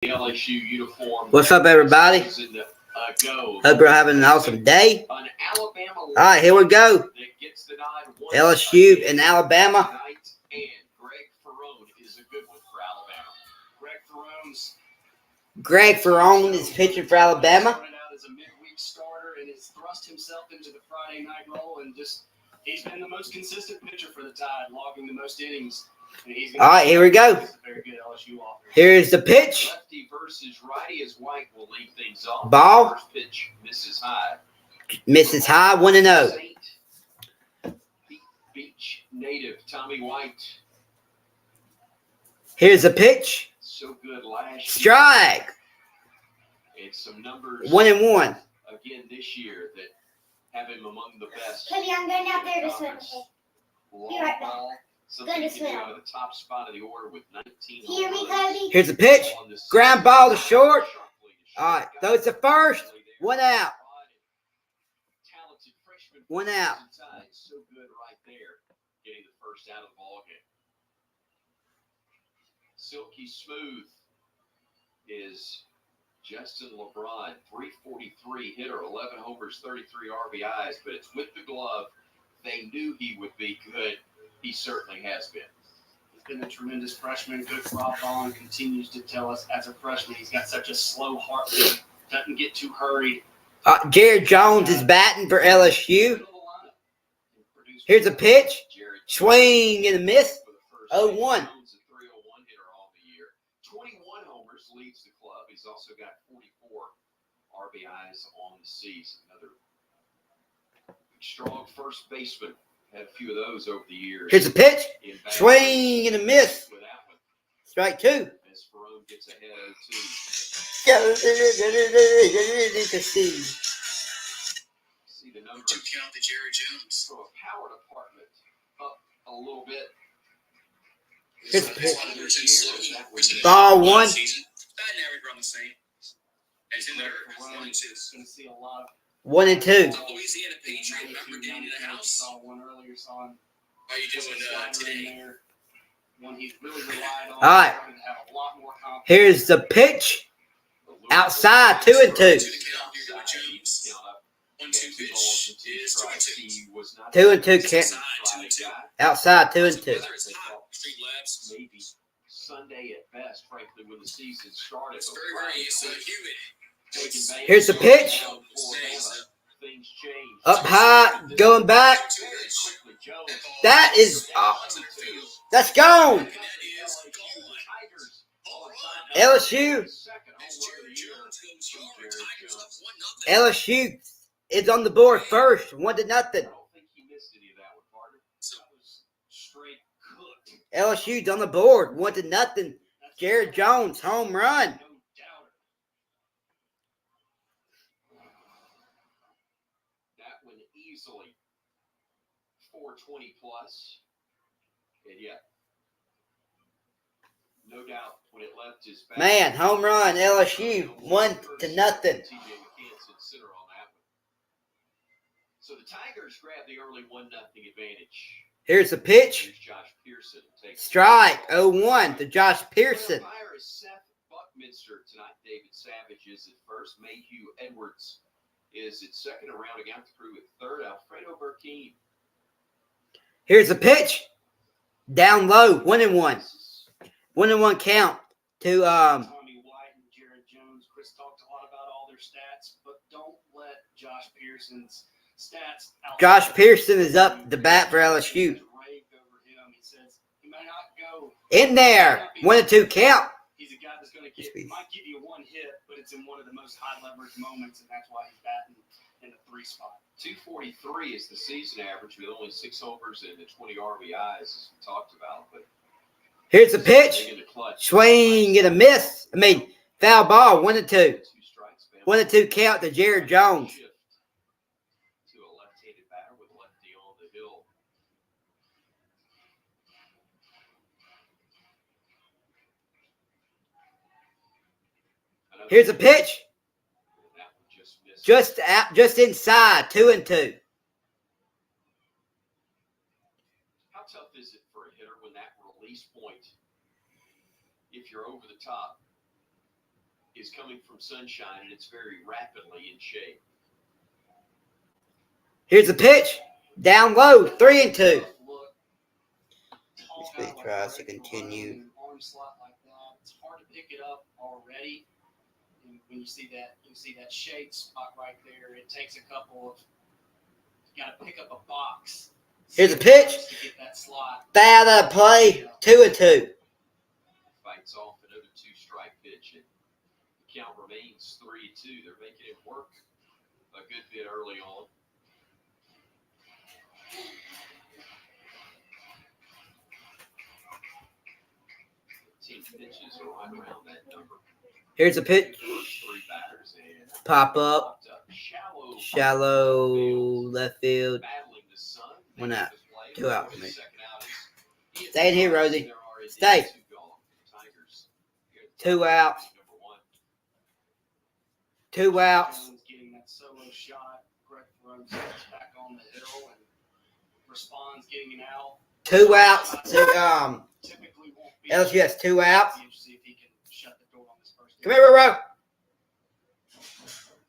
LSU uniform. What's up, everybody? Hope you're having an awesome day. All right, here we go. LSU and Alabama. Greg Ferrone is pitching for Alabama. He's been the most consistent pitcher for the Tide, logging the most innings. All right, here we go. Very good LSU offense. Here's the pitch. Lefty versus righty as White will lead things off. Ball. First pitch misses high. Misses high, 1-0. Beach native Tommy White. Here's the pitch. So good last Strike. And some numbers 1-1. again this year that have him among the best. Cody, I'm going out there to swim. Be right back. Going to swim. The top spot of the order with 19. Hear me, Cody? Here's the pitch. Ground ball to short. All right, throws to first. 1 out. 1 out. So good right there, getting the first out of the ball game. Silky smooth is Justin LeBron, 343 hitter, 11 homers, 33 RBIs, but it's with the glove. They knew he would be good. He certainly has been. He's been a tremendous freshman. Coach Rob Vaughn continues to tell us as a freshman he's got such a slow heartbeat, doesn't get too hurried. Jared Jones is batting for LSU. Here's a pitch. Swing and a miss. 0-1. 21 homers, leads the club. He's also got 44 RBIs on the season. Another strong first baseman. Had a few of those over the years. Here's a pitch. Swing and a miss. Strike 2. As Ferrone gets ahead of 2. See the number. To count the Jerry Jones. So a power department up a little bit. Here's a pitch. Ball 1. Batting average around the same. As in there, 1 and 2. Going to see a lot of 1 and 2. Louisiana Patriot, remember getting in the house? Saw one earlier, saw him. How you doing today? One he really relied on. All right. Have a lot more confidence. Here's the pitch. Outside, 2 and 2. To the count here to Jones. 1-2 pitch is 2-2. 2 and 2. Outside, 2-2. Outside, 2 and 2. Weather is hot. Street labs. Maybe Sunday at best, frankly, when the season started. It's very humid. Here's the pitch. Things change. Up high, going back. That is, that's gone. LSU. LSU is on the board first, 1-0. I don't think he missed any of that one, partner. That was straight cooked. LSU's on the board, 1-0. Jared Jones, home run. That one easily 420 plus. And yet, no doubt when it left his back. Man, home run, LSU, 1-0. So the Tigers grab the early 1-0 advantage. Here's the pitch. Here's Josh Pearson. Strike, 0-1 to Josh Pearson. Umpire is Seth Buckminster tonight. David Savage is at first. Mayhew Edwards is at second. Around again through at third. Alfredo Burkeen. Here's the pitch. Down low, 1-1. 1-1 count to Tommy White and Jared Jones. Chris talked a lot about all their stats, but don't let Josh Pearson's stats out. Josh Pearson is up to bat for LSU. He says he may not go In there, 1-2 count. He's a guy that's going to might give you one hit, but it's in one of the most high leverage moments, and that's why he's batting in the 3 spot. 243 is the season average with only 6 homers and the 20 RBIs, as we talked about. But Here's the pitch. Swing and a miss. Foul ball, 1-2. 1-2 count to Jared Jones. To a left-handed batter with lefty on the hill. Here's a pitch. Just inside, 2-2. How tough is it for a hitter when that release point, if you're over the top, is coming from sunshine, and it's very rapidly in shape. Here's the pitch. Down low, 3-2. Speed tries to continue. Arm slot like that, it's hard to pick it up already. And when you see that shade spot right there, it takes a couple of. You got to pick up a box. Here's a pitch. To get that slot. Out of play, 2-2. Fights off another 2-strike pitch, and the count remains 3-2. They're making it work a good bit early on. Team pitches are right around that number. Here's a pitch. Three batters and Pop up. Shallow left field. battling the sun. 1 out. 2 out for me. Second out is Stay in here, Rosie. there are indeed Stay. 2 gone. Tigers. 2 outs. Number 1. 2 outs. Jones getting that solo shot. Greg Rose steps back on the hill and responds, getting an out. 2 outs. Typically won't be. LSU has 2 outs. See if he can shut the door on this first. Come here, Roro.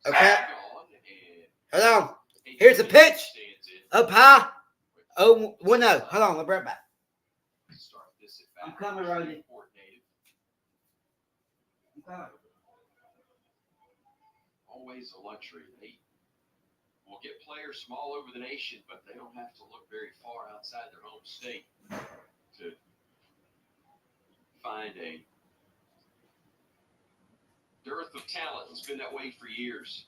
Okay. Gone, and Hold on. Here's the pitch. stands in. Up high. Oh, 1-0. Hold on. I'll be right back. Start this at I'm bat. coming, Rosie. Fort native. Always a luxury. They will get players from all over the nation, but they don't have to look very far outside their home state to find a dearth of talent. It's been that way for years.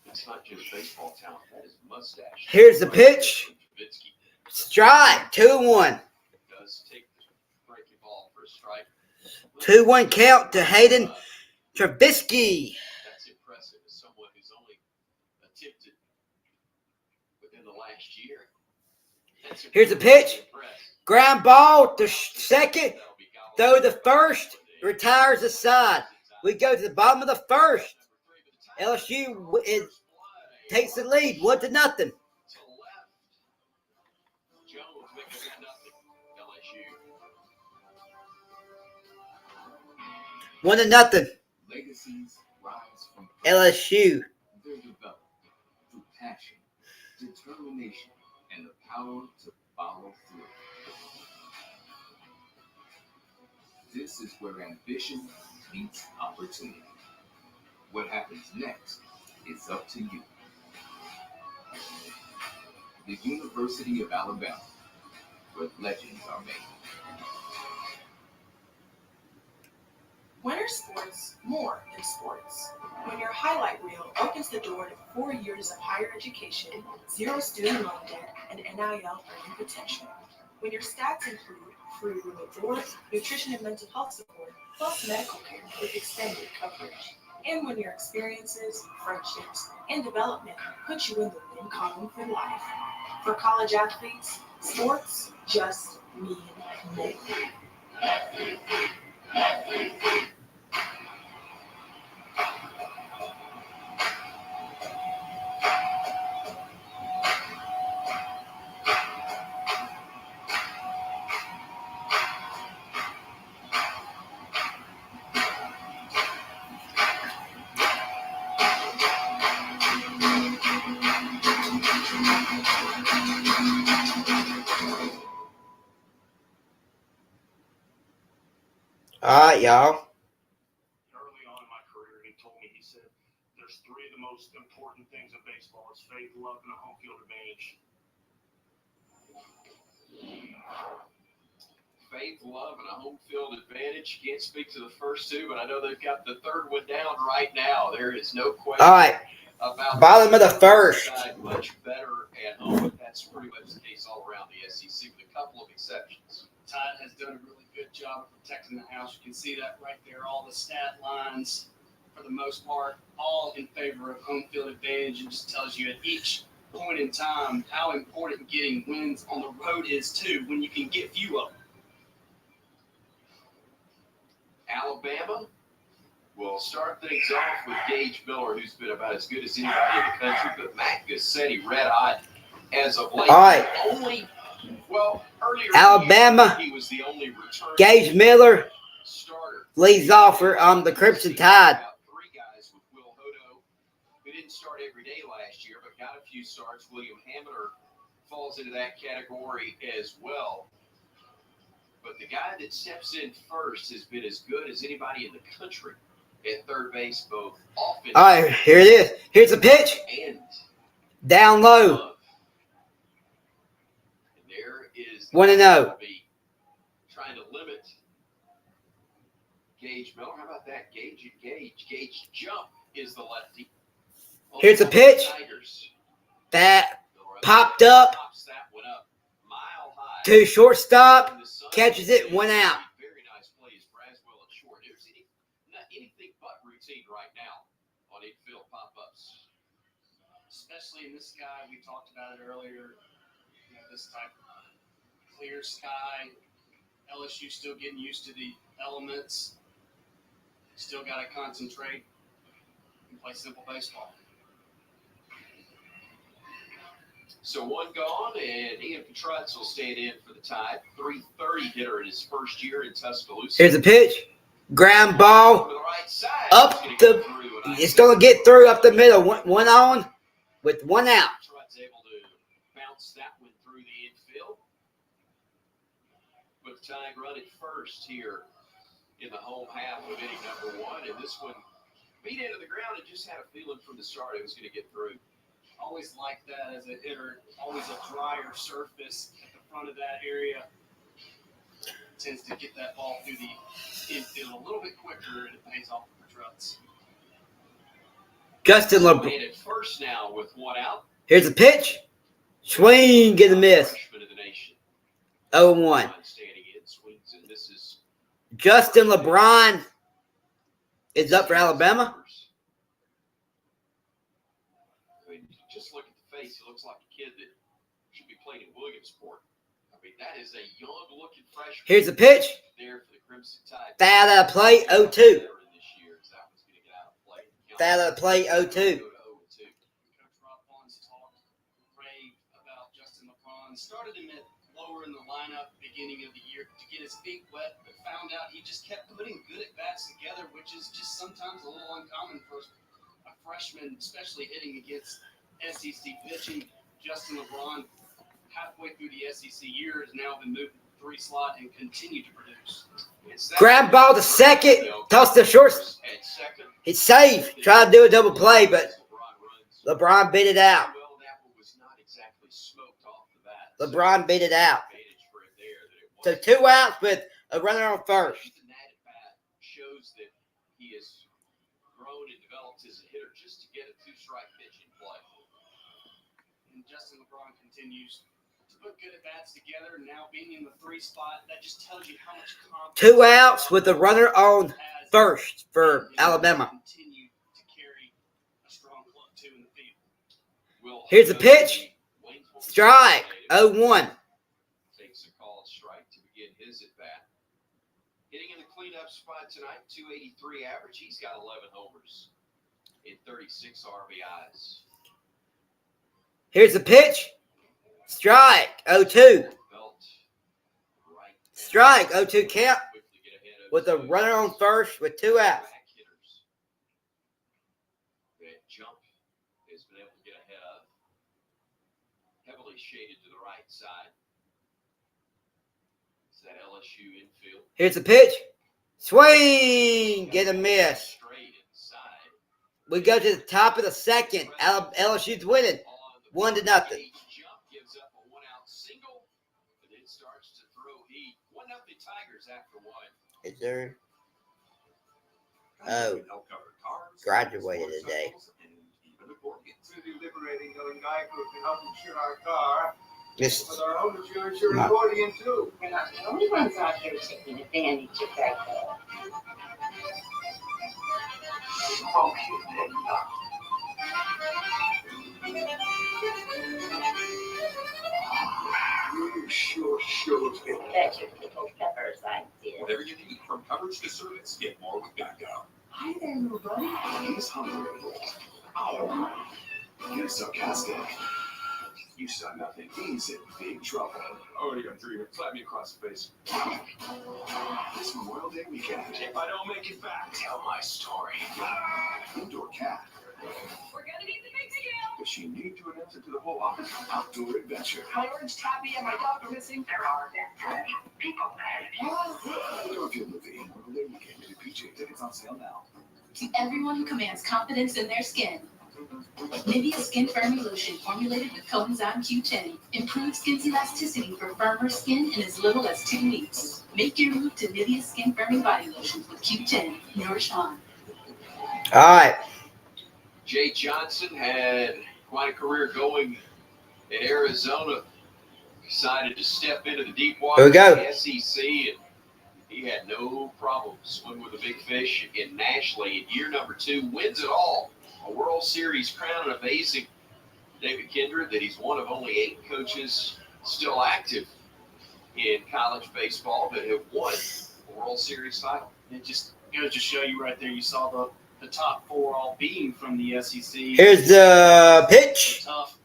It's not just baseball talent. That is mustache. Here's the pitch. Trubisky Strike. 2-1. does take the breaking ball for a strike. 2-1 count to Hayden Trubisky. That's impressive as someone who's only attempted within the last year. That's Here's the pitch. Ground ball to second. Throw the first. Retires the side. We go to the bottom of the first. LSU takes the lead, 1-0. To the left. Jones making it 0-LSU. 1-0. Legacies rise from LSU. They're developed through passion, determination, and the power to follow through. This is where ambition meets opportunity. What happens next is up to you. The University of Alabama, where legends are made. Winter Sports, more than sports. When your highlight reel opens the door to 4 years of higher education, 0 student loan debt, and NIL earning potential. When your stats include free room and board, nutrition and mental health support, plus medical care with extended coverage. And when your experiences, friendships, and development put you in the win column for life. For college athletes, sports just mean more. All right, y'all. Early on in my career, he told me, he said, there's 3 of the most important things in baseball. It's faith, love, and a home field advantage. Faith, love, and a home field advantage. Can't speak to the first 2, but I know they've got the third one down right now. There is no question All right. about Bottom of the first. Much better at home. That's pretty much the case all around the SEC, with a couple of exceptions. Tide has done a really good job of protecting the house. You can see that right there. All the stat lines, for the most part, all in favor of home field advantage. It just tells you at each point in time how important getting wins on the road is, too, when you can get few of them. Alabama will start things off with Gage Miller, who's been about as good as anybody in the country, but Matt Gassetti red hot as of late. All right. Earlier Alabama. he was the only return. Gage Miller, leads off for the Crimson Tide. Three guys with Will Hodo, who didn't start every day last year, but got a few starts. William Hamner falls into that category as well. But the guy that steps in first has been as good as anybody in the country at third base, both offense. All right, here it is. Here's the pitch. And Down low. glove. And there is 1-0. trying to limit Gage Miller. How about that? Gage and Gage. Gage jump is the lefty. Here's a pitch. Tigers. That popped up Pops that one up mile high. to shortstop. In the sun. Catches it, one out. Very nice plays, Braswell at short. There's not anything but routine right now on infield pop-ups. Especially in this sky, we talked about it earlier. You know, this type of clear sky. LSU still getting used to the elements. Still got to concentrate and play simple baseball. So one gone, and Ian Petrutz will stand in for the Tide. .330 hitter in his first year in Tuscaloosa. Here's a pitch. Ground ball Over the right side. up It's gonna the. get through, and I It's think going to get through up the middle. One on with one out. Petrutz able to bounce that one through the infield. But the Tide run it first here in the home half of inning number one, and this one beat into the ground and just had a feeling from the start it was going to get through. Always like that as a hitter. Always a drier surface at the front of that area. Tends to get that ball through the infield a little bit quicker, and it pays off for Trutz. Justin LeBron. Made it first now with one out. Here's a pitch. Swing, get a miss. Freshman of the nation. 0-1. Standing in, swings and misses. Justin LeBron is up for Alabama. I mean, just look at the face. He looks like a kid that should be playing in Williamsport. I mean, that is a young-looking freshman. Here's a pitch. There for the Crimson Tide. Foul out of play, 0-2. This year, as that one's going to get out of play. Foul out of play, 0-2. Go to 0-2. Coach Rob Vaughn's talked, raved about Justin LeBron. Started him at lower in the lineup beginning of the year to get his feet wet, but found out he just kept putting good at-bats together, which is just sometimes a little uncommon for a freshman, especially hitting against SEC pitching. Justin LeBron, halfway through the SEC year, has now been moved to the 3 slot and continued to produce. Ground ball to second. Toss the short. At second. It's safe. Tried to do a double play, but LeBron beat it out. Well, that one was not exactly smoked off the bat. LeBron beat it out. Advantage for him there that So it 2 outs with a runner on first. Even that at bat shows that he has grown and developed as a hitter just to get a 2-strike pitch in play. And Justin LeBron continues to put good at-bats together, now being in the 3 spot. That just tells you how much confidence 2 outs with a runner on has first for Alabama. Continue to carry a strong club 2 in the field. Here's a pitch. Strike, 0-1. Takes a called strike to begin his at bat. Hitting in the cleanup spot tonight, .283 average. He's got 11 homers and 36 RBIs. Here's a pitch. Strike, 0-2. Belt right down. Strike, 0-2 count Quickly get ahead of with a two. runner on first with 2 outs. Back hitters. That jump has been able to get ahead of. Heavily shaded to the right side. It's that LSU infield. Here's a pitch. Swing, get a miss. Straight inside. We go to the top of the second. LSU's winning. 1-0. Jump gives up a 1-out single, but then starts to throw heat. 1-0 Tigers after 1. Is there? Oh, graduated today. It's really liberating knowing Geico can help insure our car. This With our home insurance, you're accordion too. We're not the only ones out here taking advantage of that, though. You sure it. Bet your pickled peppers I did. Whatever you need, from coverage to service, get more with Geico. Hi there, nobody. He's hungry. Oh, you're sarcastic. You saw nothing. He's in big trouble. Already got 3 hits. Slap me across the face. This Memorial Day weekend, If I don't make it back, tell my story. Indoor cat. We're gonna need the big deal. Does she need to announce it to the whole office? Outdoor adventure. My orange tabby and my dog are missing. There are people Outdoor movie. Memorial Day weekend. Rated PG. Tickets on sale now. To everyone who commands confidence in their skin. Nivea Skin Firming Lotion formulated with coenzyme Q10 improves skin's elasticity for firmer skin in as little as 2 weeks. Make your move to Nivea Skin Firming Body Lotion with Q10. Nourish on. All right. Jay Johnson had quite a career going in Arizona. Decided to step into the deep water Here we go. of the SEC, and he had no problem swimming with the big fish in Nashville. In year number 2, wins it all. A World Series crown, and amazing, David Kindred, that he's one of only 8 coaches still active in college baseball that have won a World Series title. It just goes to show you right there. You saw the top 4 all being from the SEC. Here's the pitch. Tough.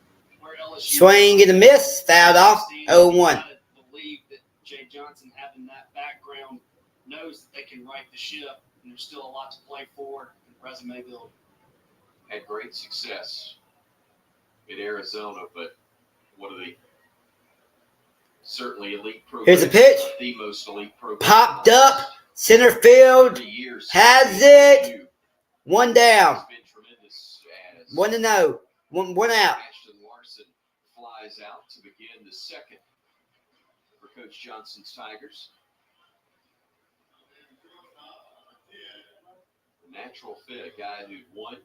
Where LSU Swing and a miss. Fouled off. 0-1. You gotta believe that Jay Johnson, having that background, knows that they can right the ship, and there's still a lot to play for in resume building. Had great success in Arizona, but one of the certainly elite programs. Here's a pitch. The most elite program. Popped up. Center field. 30 years. Has it. 1 down. It's been tremendous as 1-0. One out. Ashton Larson flies out to begin the second for Coach Johnson's Tigers. A natural fit, a guy who'd won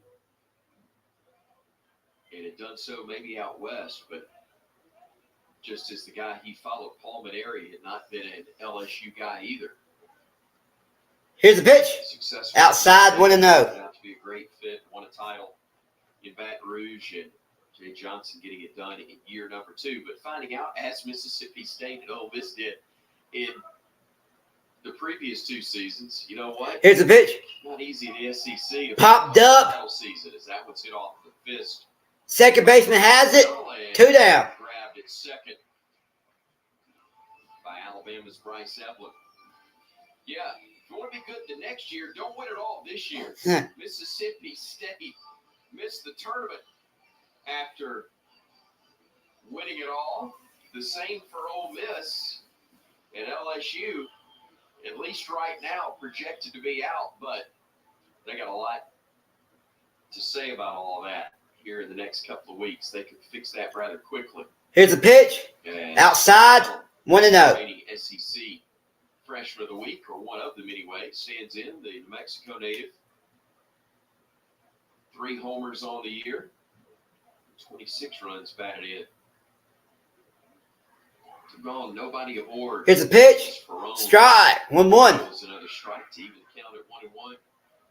and had done so maybe out west, but just as the guy he followed, Paul Maneri, had not been an LSU guy either. Here's the pitch. Successful. Outside, 1-0. Turned out to be a great fit, won a title in Baton Rouge, and Jay Johnson getting it done in year number 2. But finding out, as Mississippi State and Ole Miss did in the previous 2 seasons, you know what? Here's the pitch. Not easy in the SEC. Popped up. Title season, as that one's hit off the fist. Second baseman has it. 2 down. Grabbed it second by Alabama's Bryce Evelyn. Yeah, if you want to be good the next year, don't win it all this year. Mississippi State missed the tournament after winning it all. The same for Ole Miss and LSU, at least right now, projected to be out, but they got a lot to say about all that here in the next couple of weeks. They could fix that rather quickly. Here's the pitch. And Outside, 1-0. reigning SEC Freshman of the Week, or one of them anyway, stands in, the New Mexico native. 3 homers on the year, 26 runs batted in. Gone, nobody aboard. Here's the pitch. Strike. 1-1. Was another strike to even count at 1-1.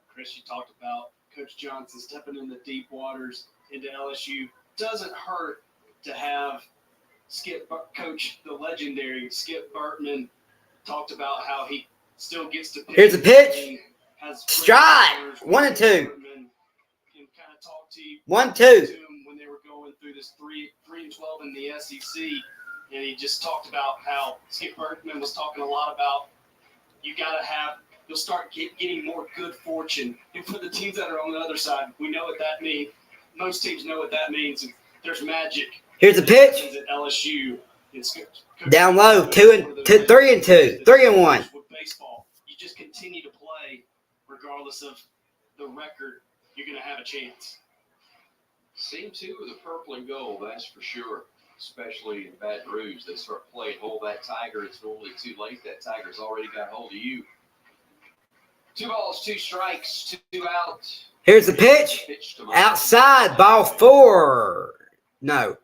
Chris, you talked about Coach Johnson stepping in the deep waters into LSU. Doesn't hurt to have Coach, the legendary Skip Burtman, talked about how he still gets to pitch. Here's the pitch. Has Strike. 1-2. Burtman can kind of talk to you. 1-2. To him when they were going through this 3-12 in the SEC, and he just talked about how Skip Burtman was talking a lot about you'll start getting more good fortune. And for the teams that are on the other side, we know what that means. Most teams know what that means. There's magic. Here's the pitch. At LSU. Down low. 3-2. 3-1. With baseball, you just continue to play regardless of the record. You're going to have a chance. Seem to with the purple and gold, that's for sure. Especially in Baton Rouge, they start playing hold that tiger. It's normally too late. That tiger's already got hold of you. 2 balls, 2 strikes, 2 out. Here's the pitch. Outside, ball 4. No.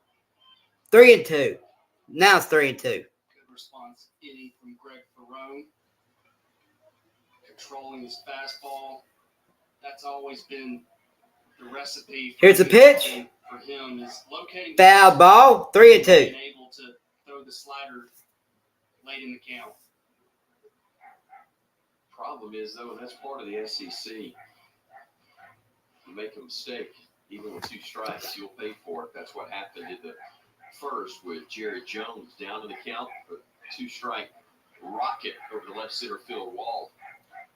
3-2. Now it's 3-2. Good response inning from Greg Ferrone. Controlling his fastball. That's always been the recipe. Here's the pitch. For him is locating Foul ball. 3-2. being able to throw the slider late in the count. Problem is, though, and that's part of the SEC. You make a mistake, even with 2 strikes, you'll pay for it. That's what happened in the first with Jared Jones down to the count for 2-strike rocket over the left center field wall.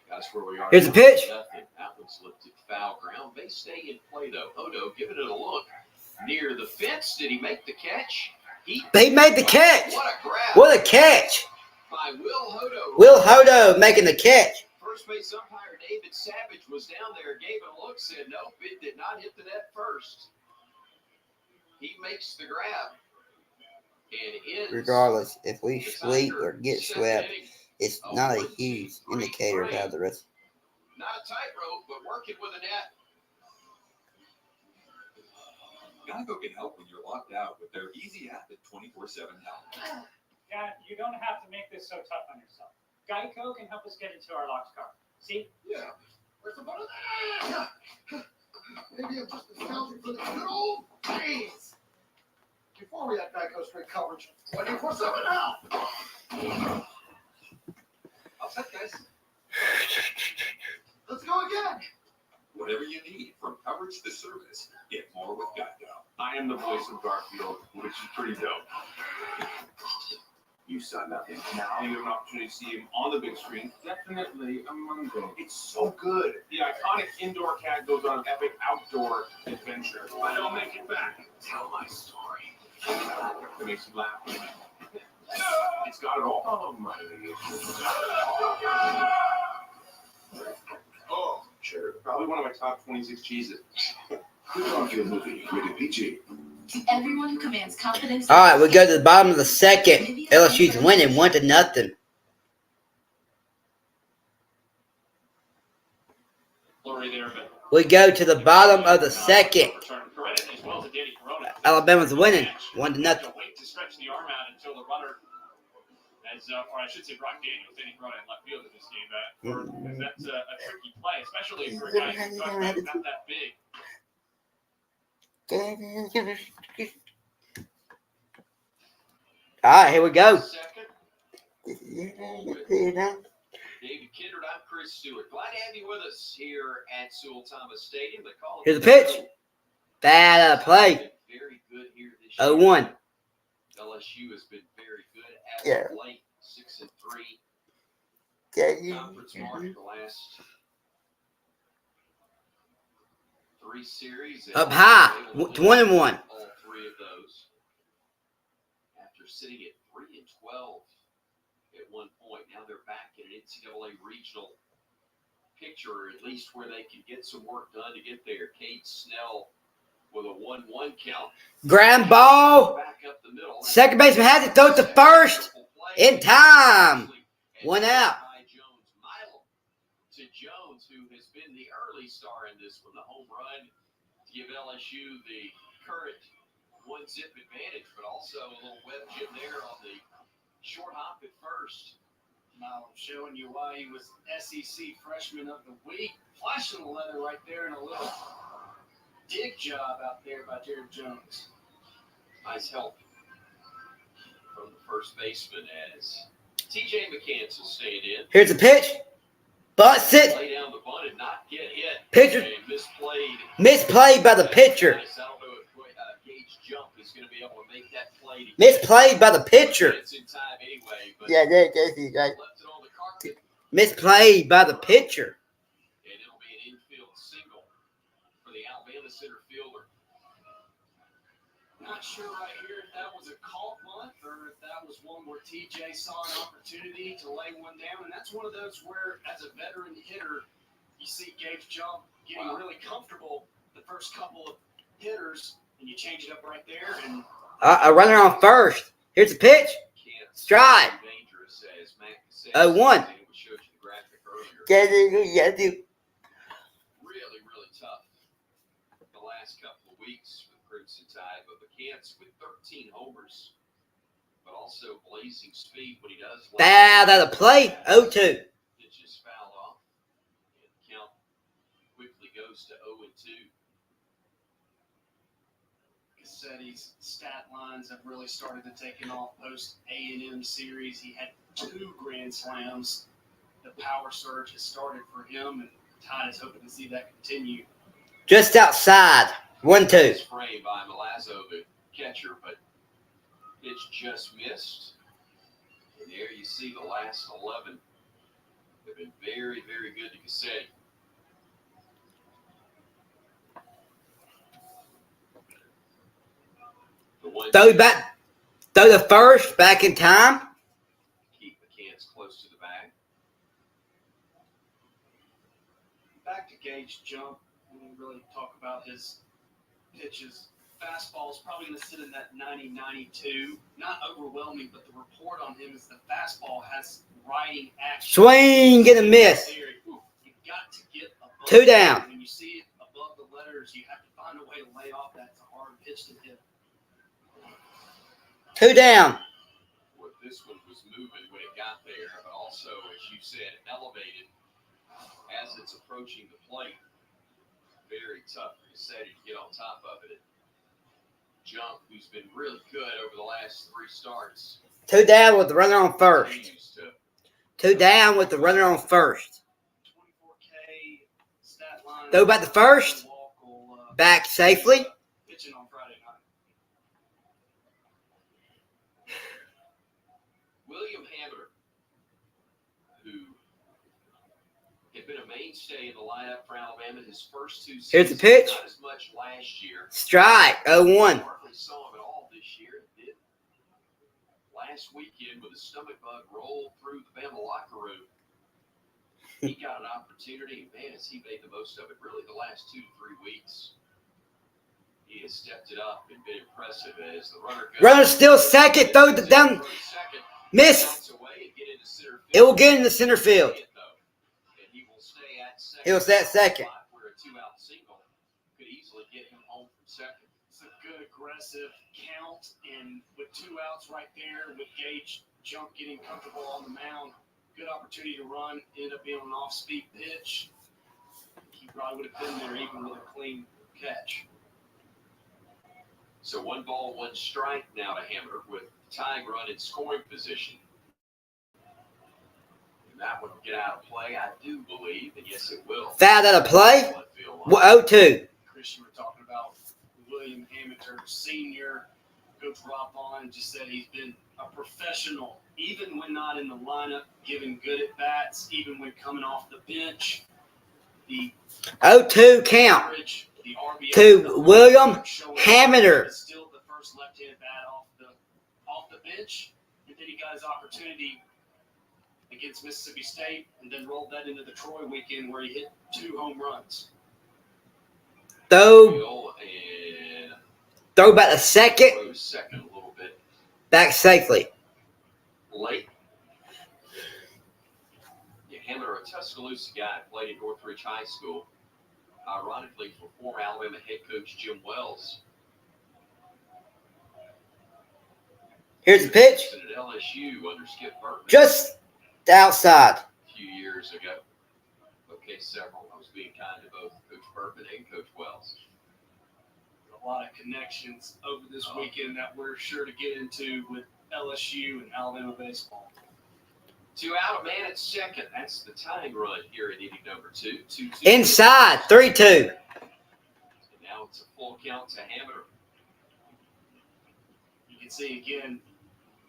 That's where we are. Here's the pitch. Nothing. That one's lifted foul ground. They stay in play though. Hodo giving it a look near the fence. Did he make the catch? He made the catch. What a grab! What a catch! By Will Hodo. Will Hodo making the catch. First base umpire David Savage was down there, gave it a look, said nope, it did not hit the net first. He makes the grab. And ends Regardless, if we the sweep Tiger or get seventh swept, inning. it's not a huge indicator of how the rest. Not a tightrope, but working with a net. Geico can help when you're locked out with their easy app at 24/7 help. Yeah, you don't have to make this so tough on yourself. Geico can help us get into our locked car. See? Yeah. Where's the button? Maybe I'm just nostalgic for the good old days. Before we had Geico straight coverage, 24/7 now. Upset, guys. Let's go again. Whatever you need, from coverage to service, get more with Geico. I am the voice of Garfield, which is pretty dope. You saw nothing. Now you have an opportunity to see him on the big screen. Definitely among them. It's so good. The iconic indoor cat goes on an epic outdoor adventure. I don't make it back. Tell my story. It makes you laugh. It's got it all. Oh my. Oh, sure. Probably one of my top 26 cheeses. Good Garfield movie, rated PG. To everyone who commands confidence. All right, we go to the bottom of the second. LSU's winning 1-0. We go to the bottom of the second. Alabama's winning 1-0. Wait to stretch the arm out until the runner has, or I should say Brock Daniels, didn't run in left field in this game. Because that's a tricky play, especially for a guy who's not that big. All right, here we go. Second. David Kindred, I'm Chris Stewart. Glad to have you with us here at Sewell Thomas Stadium. They call it Here's the pitch. Bad play. Very good here this year. 0-1. LSU has been very good as of late. 6-3. Conference mark the last 3 series. Up high. 1-1. All 3 of those. After sitting at 3-12 at one point, now they're back in an NCAA regional picture, or at least where they can get some work done to get there. Cade Snell with a 1-1 count. Ground ball. Back up the middle. Second baseman has it. Throw it to first. In time. 1 out. Milo to Jones, who has been the early star in this one, the home run to give LSU the current 1-zip advantage, but also a little web jib there on the short hop at first. Now I'm showing you why he was SEC Freshman of the Week. Flashing the leather right there, and a little dig job out there by Jared Jones. Nice help from the first baseman as TJ McCants will stand in. Here's the pitch. Butts it. Lay down the bunt and not get hit. Pitcher. And misplayed. Misplayed by the pitcher. I don't know if Gage Jump is going to be able to make that play. Misplayed by the pitcher. It's in time anyway, but Yeah, there you go. left it on the carpet. Misplayed by the pitcher. And it'll be an infield single for the Alabama center fielder. Not sure right here if that was a caught bunt or if that was one where TJ saw an opportunity to lay one down. And that's one of those where, as a veteran hitter, you see Gage Jump getting really comfortable the first couple of hitters, and you change it up right there. And A runner on first. Here's the pitch. Stride. Dangerous as Matt said. 0-1. We showed you the graphic earlier. Yeah, Really, really tough the last couple of weeks for the Crimson Tide, but McCants with 13 homers, but also blazing speed when he does. Bad at a play. 0-2. Pitches foul off, and the count quickly goes to 0-2. Cassetti's stat lines have really started to take off post A&M series. He had 2 grand slams. The power surge has started for him, and Tide is hoping to see that continue. Just outside. 1-2. Frame by Milazzo, the catcher, but pitch just missed. And there you see the last 11 have been very, very good to Cassetti. Throw the first back in time. Keep the cans close to the bag. Back to Gage jump. We didn't really talk about his pitches. Fastball is probably going to sit in that 90-92. Not overwhelming, but the report on him is the fastball has riding action. Swing, get a miss. You've got to get above 2 down. When you see it above the letters, you have to find a way to lay off that. It's a hard pitch to hit. 2 down. Well, this one was moving when it got there, but also, as you said, elevated as it's approaching the plate. Very tough for Cassetti to get on top of it. Jump, who's been really good over the last 3 starts. 2 down with the runner on first. 2 down with the runner on first. 24K stat line. Throw back the first. Back safely. Pitching on Friday night. William Hammer, who had been a mainstay in the lineup for Alabama his first 2 seasons. Here's the pitch. Not as much last year. Strike, 0-1. Hardly saw him at all this year. Did last weekend with a stomach bug rolled through the Bama locker room. He got an opportunity, and man, has he made the most of it. Really, the last 2 to 3 weeks, he has stepped it up and been impressive as the runner goes. Runner still second. Throw it down. Miss. It will get into center field. He'll stay at second. Where a 2-out single could easily get him home from second. It's a good aggressive count, and with 2 outs right there, with Gage jump getting comfortable on the mound, good opportunity to run. Ended up being an off-speed pitch. He probably would have been there even with a clean catch. So 1 ball, 1 strike now to Hammer with tying run in scoring position. And that one will get out of play, I do believe, and yes, it will. Fouled out of play. 0-2. Chris, you were talking about William Amateur, senior. Coach Rob Vaughn just said he's been a professional, even when not in the lineup, giving good at bats, even when coming off the bench. The 0-2 count to William Hammer. Still the first left-handed bat off the bench, and then he got his opportunity against Mississippi State, and then rolled that into the Troy weekend where he hit 2 home runs. Throw back the second. Second a little bit. Back safely. Late. Yeah, Hammer, a Tuscaloosa guy, played at Northridge High School. Ironically, for former Alabama head coach Jim Wells. Here's the pitch. At LSU under Skip Burton. Just outside. A few years ago. Okay, several. I was being kind to both Coach Burton and Coach Wells. A lot of connections over this weekend that we're sure to get into with LSU and Alabama baseball. 2 out, a man at second. That's the tying run here in inning number 2. 2-2. Inside, 3-2. And now it's a full count to Hammer. You can see again,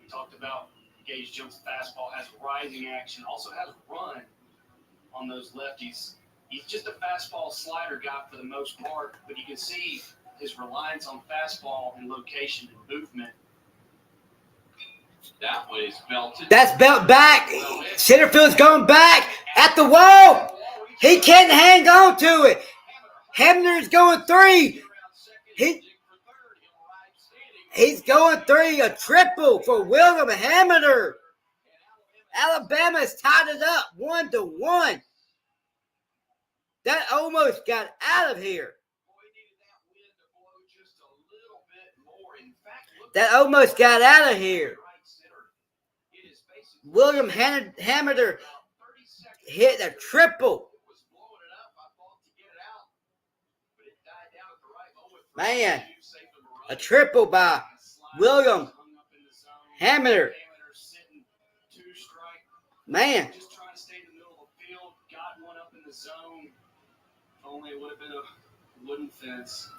we talked about Gage Jump's fastball has rising action, also has run on those lefties. He's just a fastball slider guy for the most part, but you can see his reliance on fastball and location and movement. That one is belted. That's belt back. Center field's going back at the wall. He can't hang on to it. Hamner's going 3. He's going 3. A triple for William Hamner. Alabama's tied it up 1-1. That almost got out of here. That almost got out of here. William Hamner hit a triple. Man, a triple by William Hamner. Man. Just trying to stay in the middle of the field, got one up in the zone. If only it would have been a wooden fence.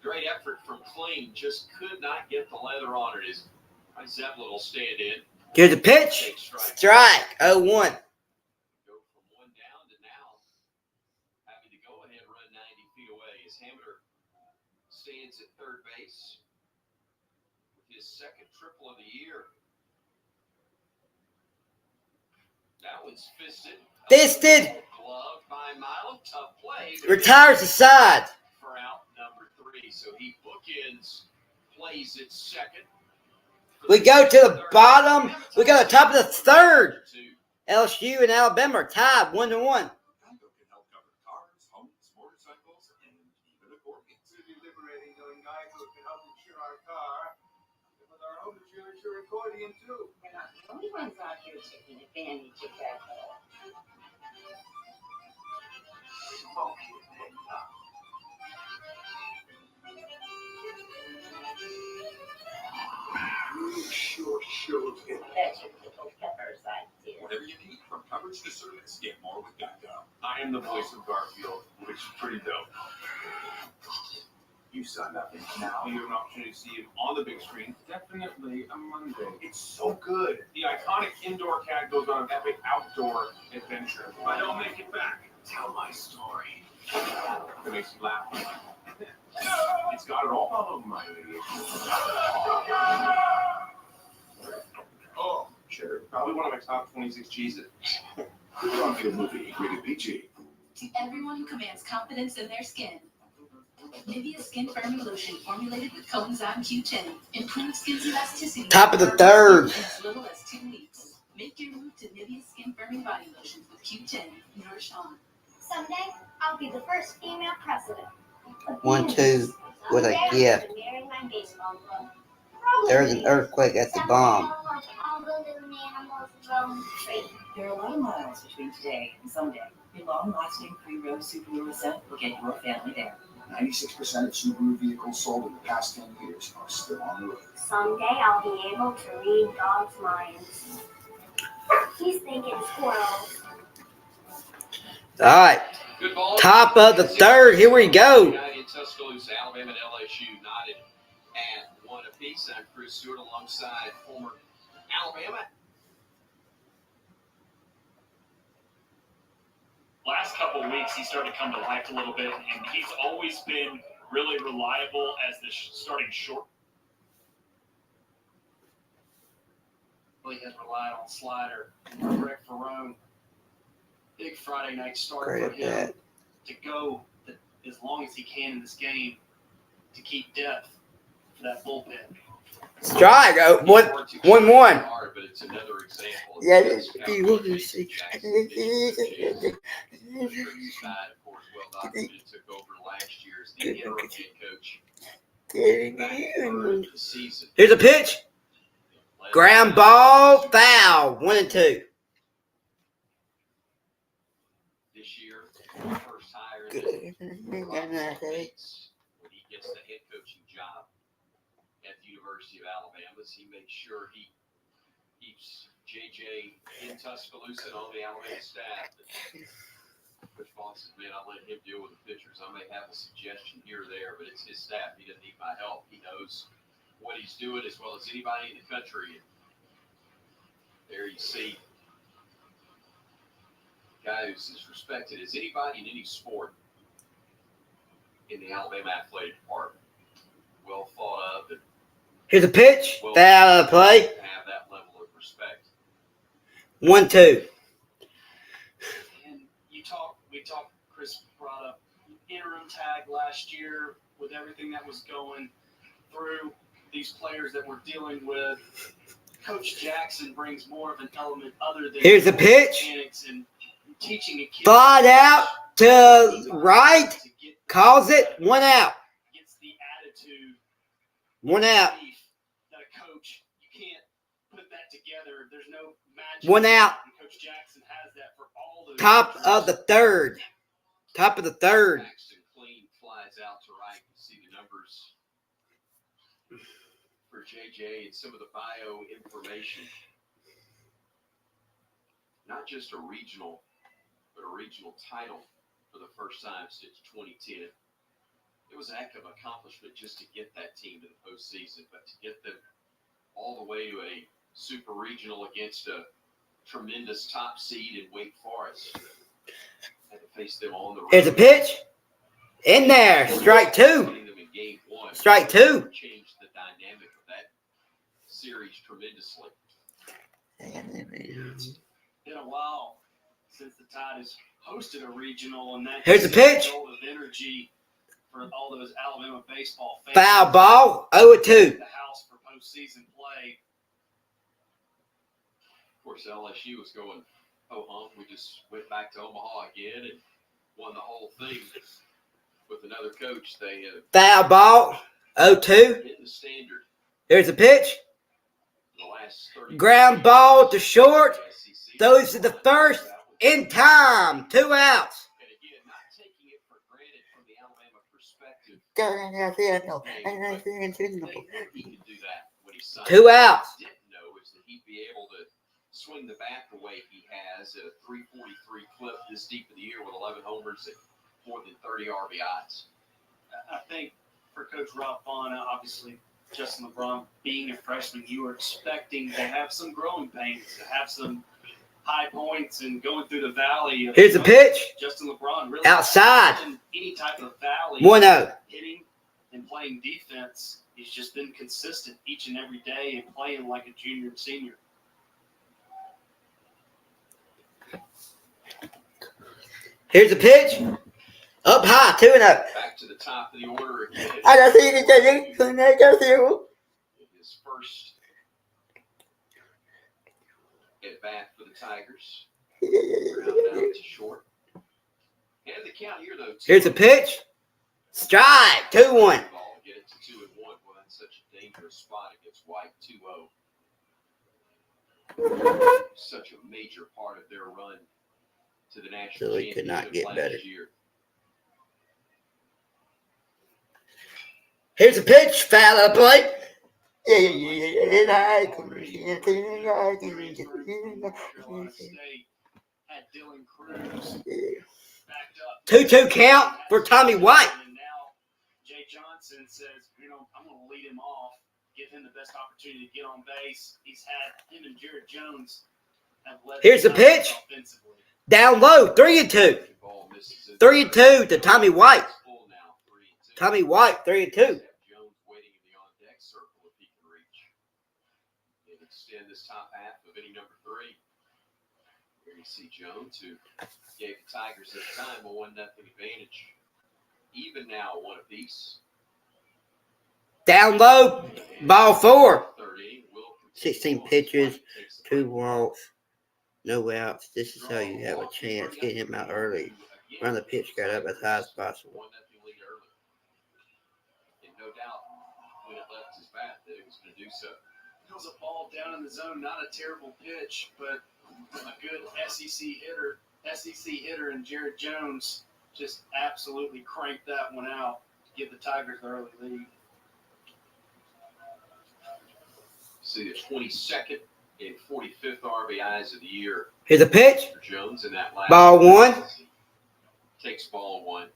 Great effort from Kling. Just could not get the leather on it. As Zeppelin will stand in. Here's a pitch. Strike. 0-1. Go from one down to now having to go ahead and run 90 feet away as Hammer stands at third base with his second triple of the year. That one's fisted. Glove by Milo. Tough play. Retires the side. For out number 3. So he bookends, plays it second. We go to the bottom. We go to the top of the third. LSU and Alabama are tied 1-1. Geico can help cover cars, homes, motorcycles, and even accordions. It's really liberating knowing Geico can help insure our car. And with our home insurance, your accordion too. We're not the only ones out here taking advantage of that, though. Smoking it up. You sure showed him. That's your little peppers idea. Whatever you need, from coverage to service, get more with Geico. I am the voice of Garfield, which is pretty dope. You saw nothing now. You have an opportunity to see him on the big screen. Definitely a Monday. It's so good. The iconic indoor cat goes on an epic outdoor adventure. If I don't make it back, Tell my story. it makes you laugh. It's got it all. Follow my lead. Oh, sure. Probably one of my top 26 cheeses. Garfield movie, rated PG. To everyone who commands confidence in their skin. Nivea Skin Firming Lotion formulated with coenzyme Q10 improves skin's elasticity. Top of the third. In as little as 2 weeks. Make your move to Nivea Skin Firming Body Lotion with Q10. Nourish on. Someday, I'll be the first female president. 1-2 with a gift. There's an earthquake at the bomb. There are a lot of miles between today and someday. Your long-lasting three-row Subaru Ascent will get your family there. 96% of Subaru vehicles sold in the past 10 years are still on the road. Someday, I'll be able to read dogs' minds. He's thinking squirrels. All right. Good ball. Top of the third. Here we go. In Tuscaloosa, Alabama and LSU knotted at 1 apiece. I'm Chris Stewart alongside former Alabama. Last couple of weeks, he started to come to life a little bit, and he's always been really reliable as the starting short. Really has relied on slider. Greg Ferrone, big Friday night start Great for at him that. to go as long as he can in this game to keep depth for that bullpen. Strike. 1-1. Hard, but it's another example of Yeah, this you how will Jason see. Jackson did it. The Tricky side, of course, well documented, took over last year as the interim head coach. Back third of the season. Here's a pitch. Ground ball. Foul. 1-2. This year, first hire that when he gets the head coaching job at the University of Alabama, he makes sure he keeps JJ in Tuscaloosa and on the Alabama staff. Coach Vaughn says, man, I'll let him deal with the pitchers. I may have a suggestion here or there, but it's his staff. He doesn't need my help. He knows what he's doing as well as anybody in the country. And there you see a guy who's as respected as anybody in any sport in the Alabama athletic department. Well thought of and Here's a pitch. Foul out of play. have that level of respect. 1-2. And we talked, Chris brought up interim tag last year with everything that was going through these players that we're dealing with. Coach Jackson brings more of an element other than Here's the pitch. mechanics and teaching a kid. Slide out to right. Calls it. 1 out. Gets the attitude 1 out. that a coach, you can't put that together. There's no magic. 1 out. And Coach Jackson has that for all those. Top of the third. Top of the third. Paxton clean flies out to right. You see the numbers for JJ and some of the bio information. Not just a regional, but a regional title for the first time since 2010. it was a heck of an accomplishment just to get that team to the postseason, but to get them all the way to a super regional against a tremendous top seed in Wake Forest. Had to face them on the road. Here's a pitch. In there. Strike two. Getting them in game one. Strike two. Changed the dynamic of that series tremendously. It's been a while since the Tide has hosted a regional, and that Here's a pitch. of energy for all those Alabama baseball fans. Foul ball. 0-2. The house for postseason play. Of course, LSU was going ho-hum. We just went back to Omaha again and won the whole thing with another coach. They have Foul ball. 0-2. hit the standard Here's a pitch. in the last 30 Ground ball to short. SEC. Those to the first. In time. 2 outs. And again, not taking it for granted from the Alabama perspective. He could do that when he signed. 2 outs. What he didn't know is that he'd be able to swing the bat the way he has at a 343 clip this deep in the year with 11 homers and more than 30 RBIs. I think for Coach Rob Vaughn, obviously Justin LeBron being a freshman, you were expecting to have some growing pains, to have some high points and going through the valley. Here's a pitch. Justin LeBron really Outside. in any type of valley. 1-0. Hitting and playing defense. He's just been consistent each and every day and playing like a junior and senior. Here's a pitch. Up high. 2-0. Back to the top of the order again. I got it. His first at bat for the Tigers. Ground out to short. And the count here, though. Here's a pitch. Strike. 2-1. Ball, get it to 2-1. Well, that's such a dangerous spot against White. 2-0. Such a major part of their run to the national So he could not championship get last better. year. Here's a pitch. Foul out of play. Carolina State had Dylan Cruz backed up. 2-2 count for Tommy White. And now Jay Johnson says, I'm going to lead him off, give him the best opportunity to get on base. He's had him and Jared Jones have led. Here's the pitch. Offensively. Down low. 3-2. 3-2 to Tommy White. Tommy White. 3-2. Jones waiting in the on-deck circle if he can reach. And extend this top half of inning number 3. Here you see Jones, who gave the Tigers at the time a 1-0 advantage. Even now, 1 apiece. Down low. Ball 4. Third inning, 16 pitches. 2 walks. No outs. This is how you have a chance. Get him out early. Run the pitch guard up as high as possible. 1-0 lead early. And no doubt, when it left his bat, that it was going to do so. It was a ball down in the zone, not a terrible pitch, but a good SEC hitter and Jared Jones just absolutely cranked that one out to give the Tigers the early lead. See the 22nd and 45th RBIs of the year Here's a pitch. for Jones in that last. Ball 1. Takes ball 1.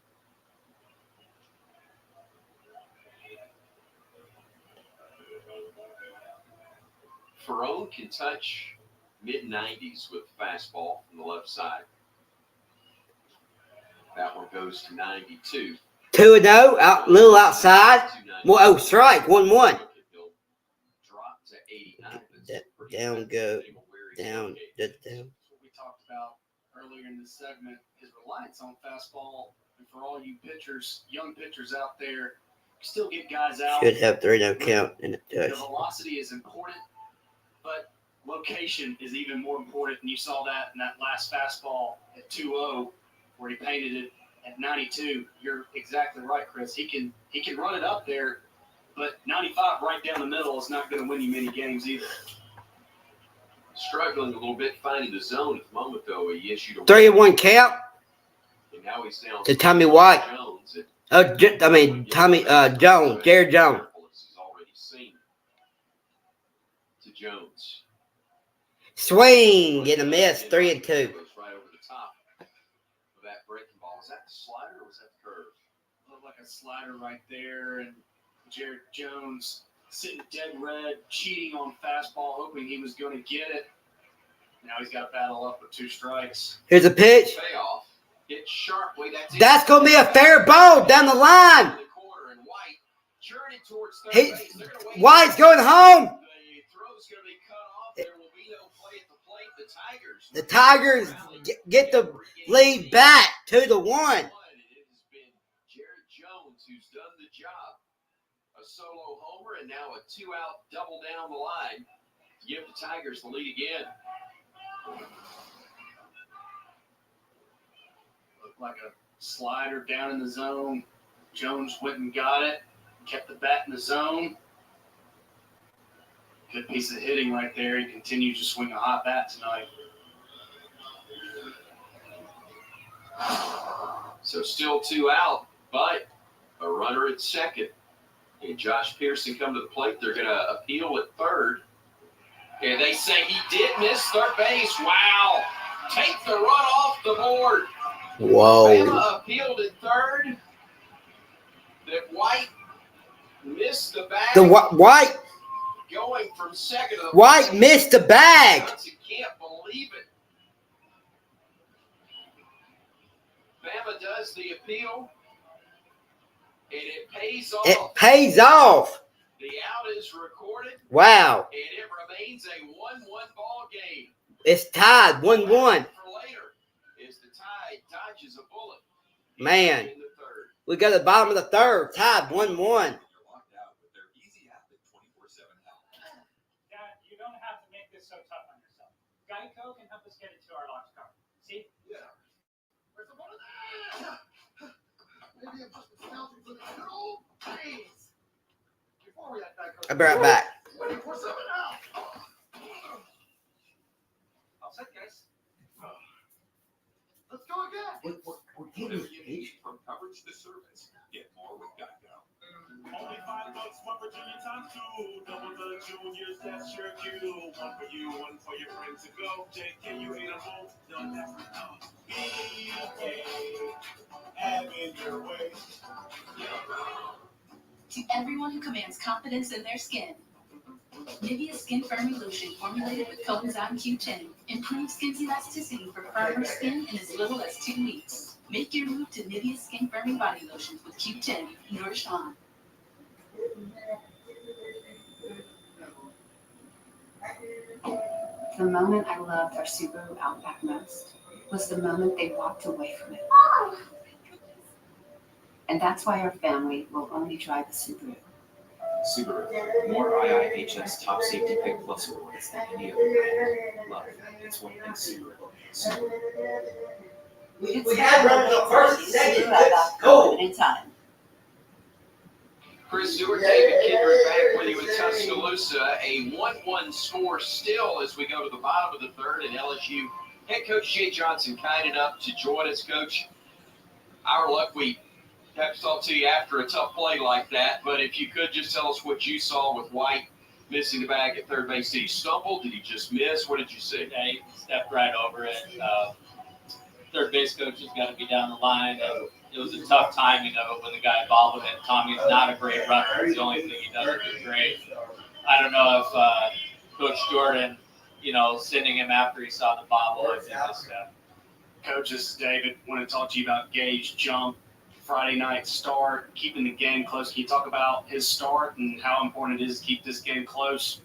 Ferrone can touch mid-90s with fastball from the left side. That one goes to 92. 2-0. Out, little outside. Oh, strike. 1-1. He'll drop to 89. Down go. Down. Down. That's what we talked about earlier in this segment, his reliance on fastball. And for all you pitchers, young pitchers out there, still get guys out. Should have 3-0 count in the The touch. velocity is important, but location is even more important. And you saw that in that last fastball at 2-0, where he painted it at 92. You're exactly right, Chris. He can run it up there, but 95 right down the middle is not going to win you many games either. Struggling a little bit finding the zone at the moment, though. He issued a 3-1 count and now he's down to Tommy White. Jones. Tommy Jones. Jared Jones. He's already seen to Jones. Swing. Get a miss. 3-2. Goes right over the top of that breaking ball. Was that the slider or was that the curve? Looked like a slider right there, and Jared Jones sitting dead red, cheating on fastball, hoping he was going to get it. Now he's got to battle up with 2 strikes. Here's a pitch. Payoff. Hit sharply. That's going to be a fair ball down the line. White's going home. The throw's going to be cut off. There will be no play at the plate. The Tigers get the lead back 2-1. It has been Jared Jones who's done the job. A solo homer and now a 2-out double down the line to give the Tigers the lead again. Looked like a slider down in the zone. Jones went and got it. Kept the bat in the zone. Good piece of hitting right there. He continues to swing a hot bat tonight. So still 2 out, but a runner at second. And Josh Pearson come to the plate. They're going to appeal at third. And they say he did miss third base. Wow. Take the run off the board. Whoa. Bama appealed at third. That White missed the bag. White going from second to the White missed the bag. You can't believe it. Bama does the appeal, and it pays off. It pays off. The out is recorded. Wow. And it remains a 1-1 ball game. It's tied 1-1. For later, as the Tide dodges a bullet. Man, In the third. we got the bottom of the third, tied 1-1. Dad, you don't have to make this so tough on yourself. Geico can help us get it to our locked car. See? Yeah. Where's the one there? Maybe I'm just nostalgic for the good old days. Before we had Geico. I'll be right back. 24/7 now. All set, guys. Let's go again. We're getting from coverage to service. Get more with Geico. Only $5 one Virginia times 2. Double the juniors, that's your cue. One for you, one for your friends to go. JK, you ain't a home, don't have to know. BK, having your way. To everyone who commands confidence in their skin, Nivea Skin Firming Lotion formulated with coenzyme Q10 improves skin's elasticity for firmer skin in as little as 2 weeks. Make your move to Nivea Skin Firming Body Lotion with Q10 Nourish On. The moment I loved our Subaru Outback most was the moment they walked away from it. And that's why our family will only drive a Subaru. Subaru, more IIHS Top Safety Pick Plus awards than any other brand. Love, it's one thing Subaru. We had runners on first and second. Cool. Anytime. Chris Stewart, David Kindred back with you in Tuscaloosa. A 1-1 score still as we go to the bottom of the third, and LSU head coach Jay Johnson kind enough to join us. Coach, our luck, we have to talk to you after a tough play like that, but if you could just tell us what you saw with White missing the bag at third base. Did he stumble? Did he just miss? What did you see? Yeah, he stepped right over it. Third base coach has got to be down the line. It was a tough timing of it when the guy involved with it. Tommy's not a great runner. It's the only thing he does is great. I don't know if Coach Jordan, sending him after he saw the bobble, I think this step. Coach, this is David. Want to talk to you about Gage jump, Friday night start, keeping the game close. Can you talk about his start and how important it is to keep this game close?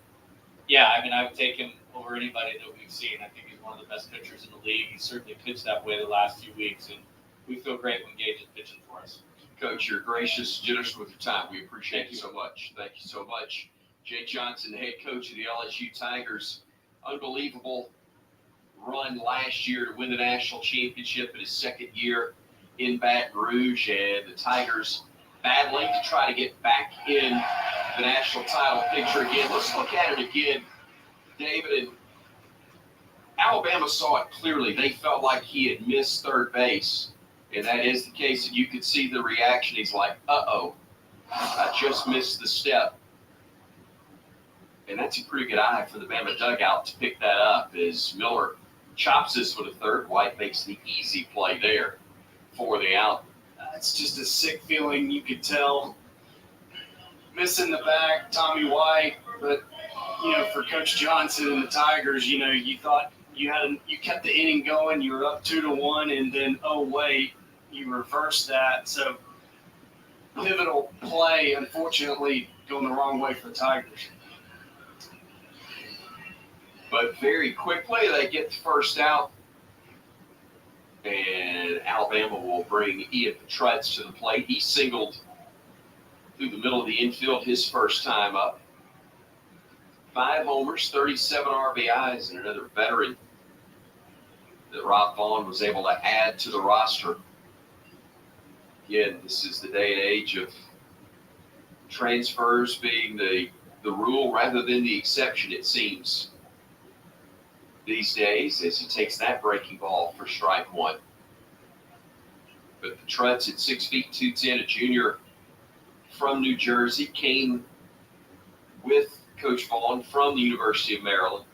Yeah, I would take him over anybody that we've seen. I think he's one of the best pitchers in the league. He's certainly pitched that way the last few weeks, and we feel great when Gage is pitching for us. Coach, you're gracious, generous with your time. We appreciate you so much. Thank you so much. Jay Johnson, the head coach of the LSU Tigers. Unbelievable run last year to win the national championship in his second year in Baton Rouge, and the Tigers battling to try to get back in the national title picture again. Let's look at it again, David. And Alabama saw it clearly. They felt like he had missed third base, and that is the case. And you could see the reaction. He's like, uh-oh, I just missed the step. And that's a pretty good eye for the Bama dugout to pick that up as Miller chops this for the third. White makes the easy play there for the out. It's just a sick feeling. You could tell. Missing the back, Tommy White, but for Coach Johnson and the Tigers, you thought you kept the inning going. You were up 2-1, and then wait, you reversed that. So pivotal play, unfortunately, going the wrong way for the Tigers. But very quickly, they get the first out. And Alabama will bring Ian Petrutz to the plate. He singled through the middle of the infield his first time up. 5 homers, 37 RBIs, and another veteran that Rob Vaughn was able to add to the roster. Again, this is the day and age of transfers being the rule rather than the exception, it seems, these days, as he takes that breaking ball for strike one. But Petrutz at 6 feet 2'10", a junior from New Jersey, came with Coach Vaughn from the University of Maryland.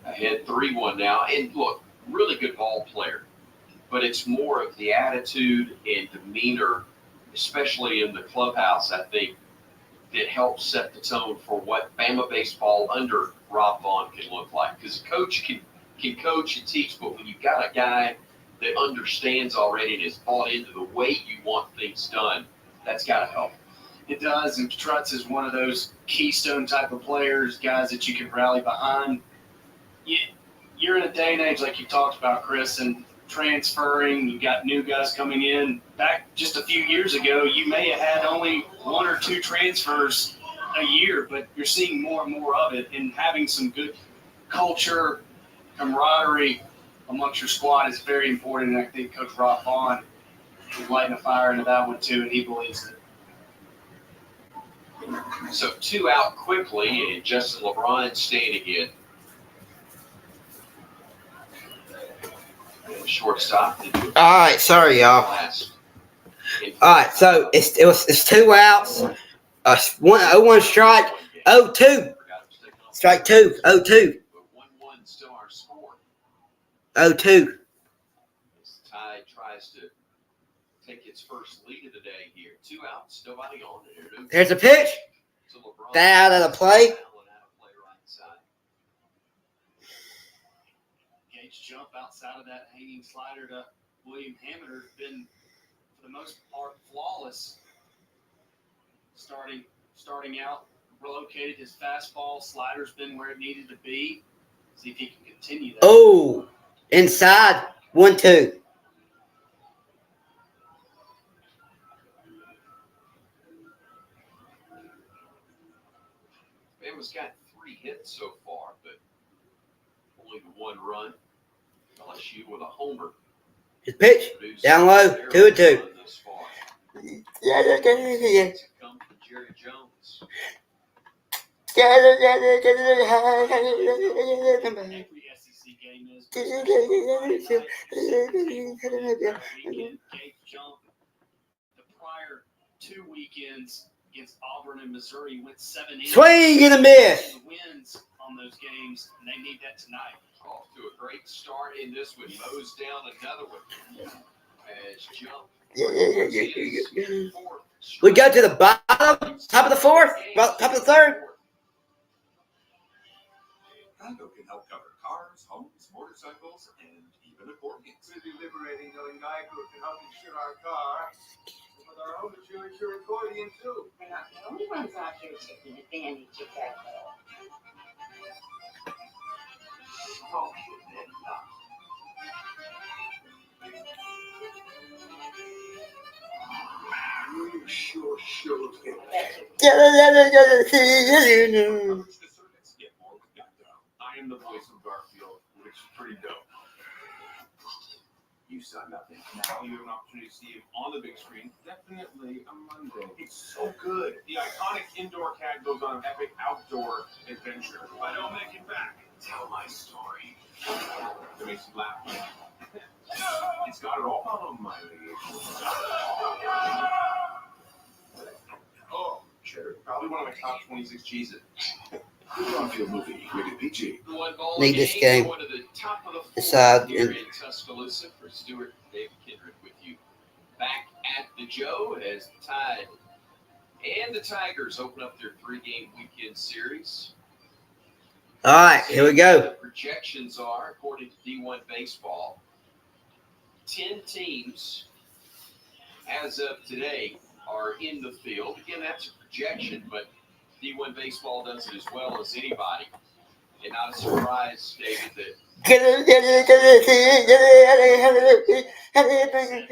Ahead 3-1 now. And look, really good ball player. But it's more of the attitude and demeanor, especially in the clubhouse, I think, that helps set the tone for what Bama baseball under Rob Vaughn can look like. Because a coach can coach and teach, but when you've got a guy that understands already and is bought into the way you want things done, that's got to help. It does, and Petrutz is one of those keystone type of players, guys that you can rally behind. You're in a day and age, like you talked about, Chris, and transferring, you got new guys coming in. Back just a few years ago, you may have had only 1 or 2 transfers a year, but you're seeing more and more of it, and having some good culture, camaraderie amongst your squad is very important, and I think Coach Rob Vaughn is lighting a fire into that one too, and he believes it. So 2 out quickly, and Justin LeBron staying again. Shortstop. All right, sorry, y'all. All right, so it's 2 outs, 1 strike, 0-2. Strike 2, 0-2. 1-1 still our score. 0-2. Tide tries to take its first lead of the day here. 2 outs, nobody on there. There's a pitch. That out of the play. Gates' jump outside of that hanging slider to William Hammer has been, for the most part, flawless. Starting out, relocated his fastball. Slider's been where it needed to be. See if he can continue that. Oh, inside, 1-2. Bama's got 3 hits so far, but only the 1 run. LSU with a homer. His pitch, down low, 2-2. Yeah. Come from Jerry Jones. Every SEC game is. Gates jump. The prior 2 weekends against Auburn and Missouri went 7 innings. Swing and a miss. Wins on those games, and they need that tonight. Off to a great start in this one. Mows down another one. As jump. We go to the bottom, top of the 4th, top of the 3rd. Geico can help cover cars, homes, motorcycles, and even accordions. It's really liberating knowing Geico can help insure our car. With our home insurance, your accordion too. We're not the only ones out here taking advantage of that. You sure get I am the voice of Garfield, which is pretty dope. You saw nothing. Now you have an opportunity to see him on the big screen. Definitely a Monday. It's so good. The iconic indoor cat goes on an epic outdoor adventure. If I don't make it back, tell my story. It makes you laugh. It's got it all. Follow my lead. Oh, sure. Probably one of my top 26 cheeses. Garfield movie, rated PG. The 1 ball Need this game. Going to the top of the Inside. Here in Tuscaloosa for Stuart and David Kendrick with you. Back at the Joe as the Tide and the Tigers open up their 3-game weekend series. All right, here we go. The projections are, according to D1 Baseball, 10 teams as of today are in the field. Again, that's a projection, but D1 Baseball does it as well as anybody. And not a surprise, David, that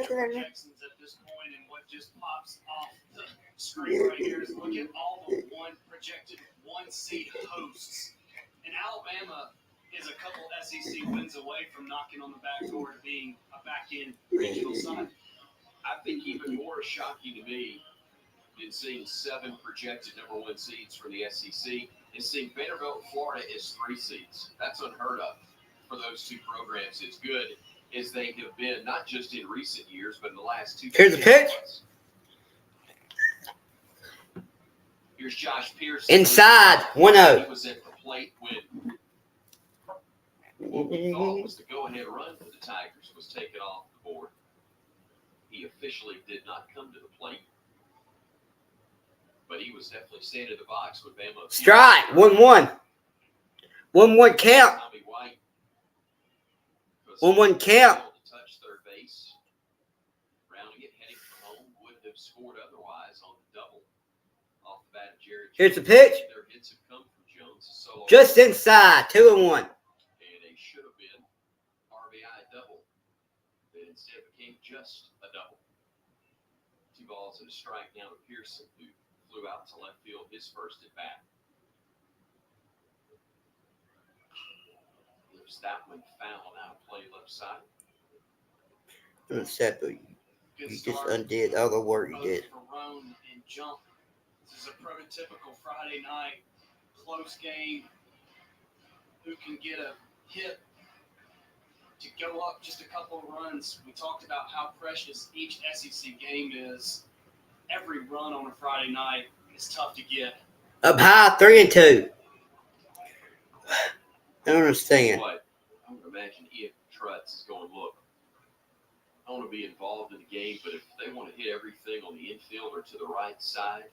Projections at this point, and what just pops off the screen right here is look at all the projected one-seed hosts. And Alabama is a couple SEC wins away from knocking on the back door to being a back-end regional side. I think even more shocking to me than seeing 7 projected number 1 seeds from the SEC is seeing Vanderbilt, Florida as 3 seeds. That's unheard of for those 2 programs. As good as they have been, not just in recent years, but in the last 2 years. Here's the pitch. Here's Josh Pearson. Inside, 1-0. He was at the plate when what we thought was the go-ahead run for the Tigers was taken off the board. He officially did not come to the plate, but he was definitely standing in the box with Bama. Strike, 1-1. 1-1 count. Tommy White. 1-1 count. Touch third base. Rounding it, heading for home. Would have scored otherwise on the double off the bat of Jared. Here's the pitch. Their hits have come from Jones. Solo Just inside, 2-1. and a should have been RBI double. That instead became just a double. 2 balls and a strike now to Pearson, who flew out to left field his first at bat. There's that one foul now, play left side. You just undid all the work you did. Run and jump. This is a prototypical Friday night close game. Who can get a hit to go up just a couple of runs? We talked about how precious each SEC game is. Every run on a Friday night is tough to get. Up high, 3-2. I don't understand. What? I would imagine if Trutz is going, look, I want to be involved in the game, but if they want to hit everything on the infield or to the right side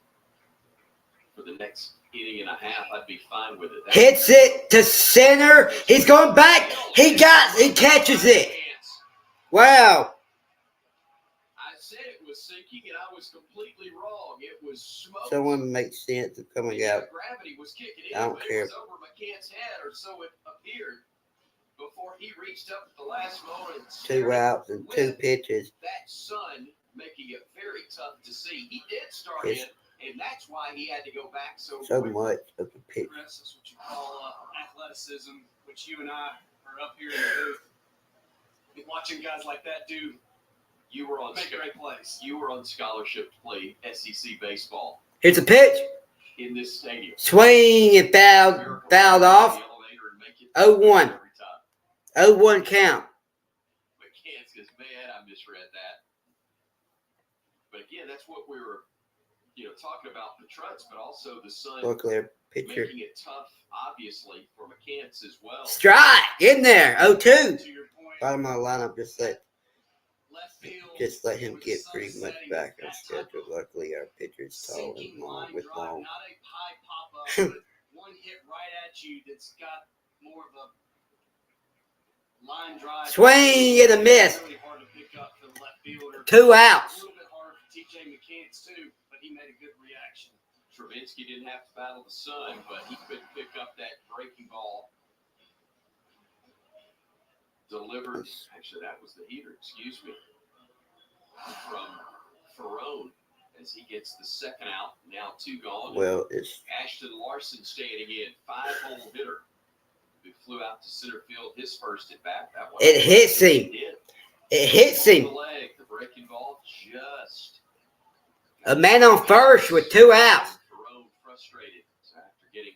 for the next inning and a half, I'd be fine with it. Hits it to center. He's going back. He catches it. Wow. I said it was sinking, and I was completely wrong. It was smoke. Someone makes sense of coming out. Gravity was kicking in, I don't but care. it was over McCann's head, or so it appeared, before he reached up at the last moment. 2 outs and 2 pitches. That sun making it very tough to see. He did start Yes. in, and that's why he had to go back so So quickly. much of the pitch. Chris, that's what you call athleticism, which you and I are up here in the booth. And watching guys like that do You were on make great plays. You were on scholarship to play SEC baseball Here's a pitch. in this stadium. Swing and fouled off. 0-1. 0-1 count. McCann says, man, I misread that. But again, that's what we were, talking about the Trutz, but also the sun Look there, pitcher. making it tough, obviously, for McCants as well. Strike in there. 0-2. To your point, Bottom of the lineup, just let him with get the sun pretty much setting, back on that type schedule. of Luckily, our pitcher's tall and sinking long line with drive, long. not a high pop up, but one hit right at you that's got more of a line drive. Swing and a miss. Really hard to pick up for the left fielder. 2 outs. A little bit harder for TJ McCants too, but he made a good reaction. Travinsky didn't have to battle the sun, but he couldn't pick up that breaking ball. Delivered, actually, that was the heater, excuse me, from Ferrone as he gets the second out. Now 2 gone. Well, it's Ashton Larson standing in, 5-hole hitter who flew out to center field his first at bat. That one It hits him. It hits him. The leg, the breaking ball just. A man on first with 2 outs. Ferrone frustrated after getting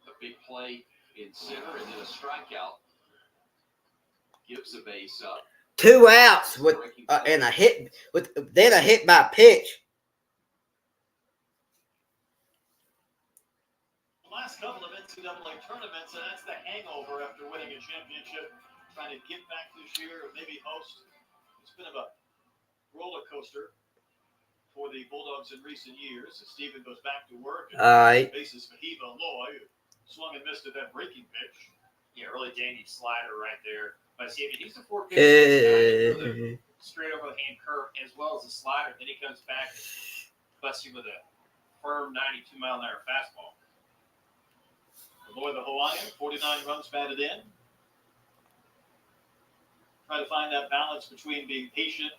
a big play in center and then a strikeout. Gives a base up. 2 outs with and a hit then a hit by pitch. last couple of NCAA tournaments, and that's the hangover after winning a championship. Trying to get back this year, or maybe host. It's been a roller coaster for the Bulldogs in recent years. As Stephen goes back to work and faces Fahiba Loy, who swung and missed at that breaking pitch. Yeah, really dandy slider right there. But see, I mean, he's a 4 pitch guy. Straight over the hand curve as well as the slider. Then he comes back and busts you with a firm 92-mile-an-hour fastball. Loy, the Hawaiian, 49 runs batted in. Try to find that balance between being patient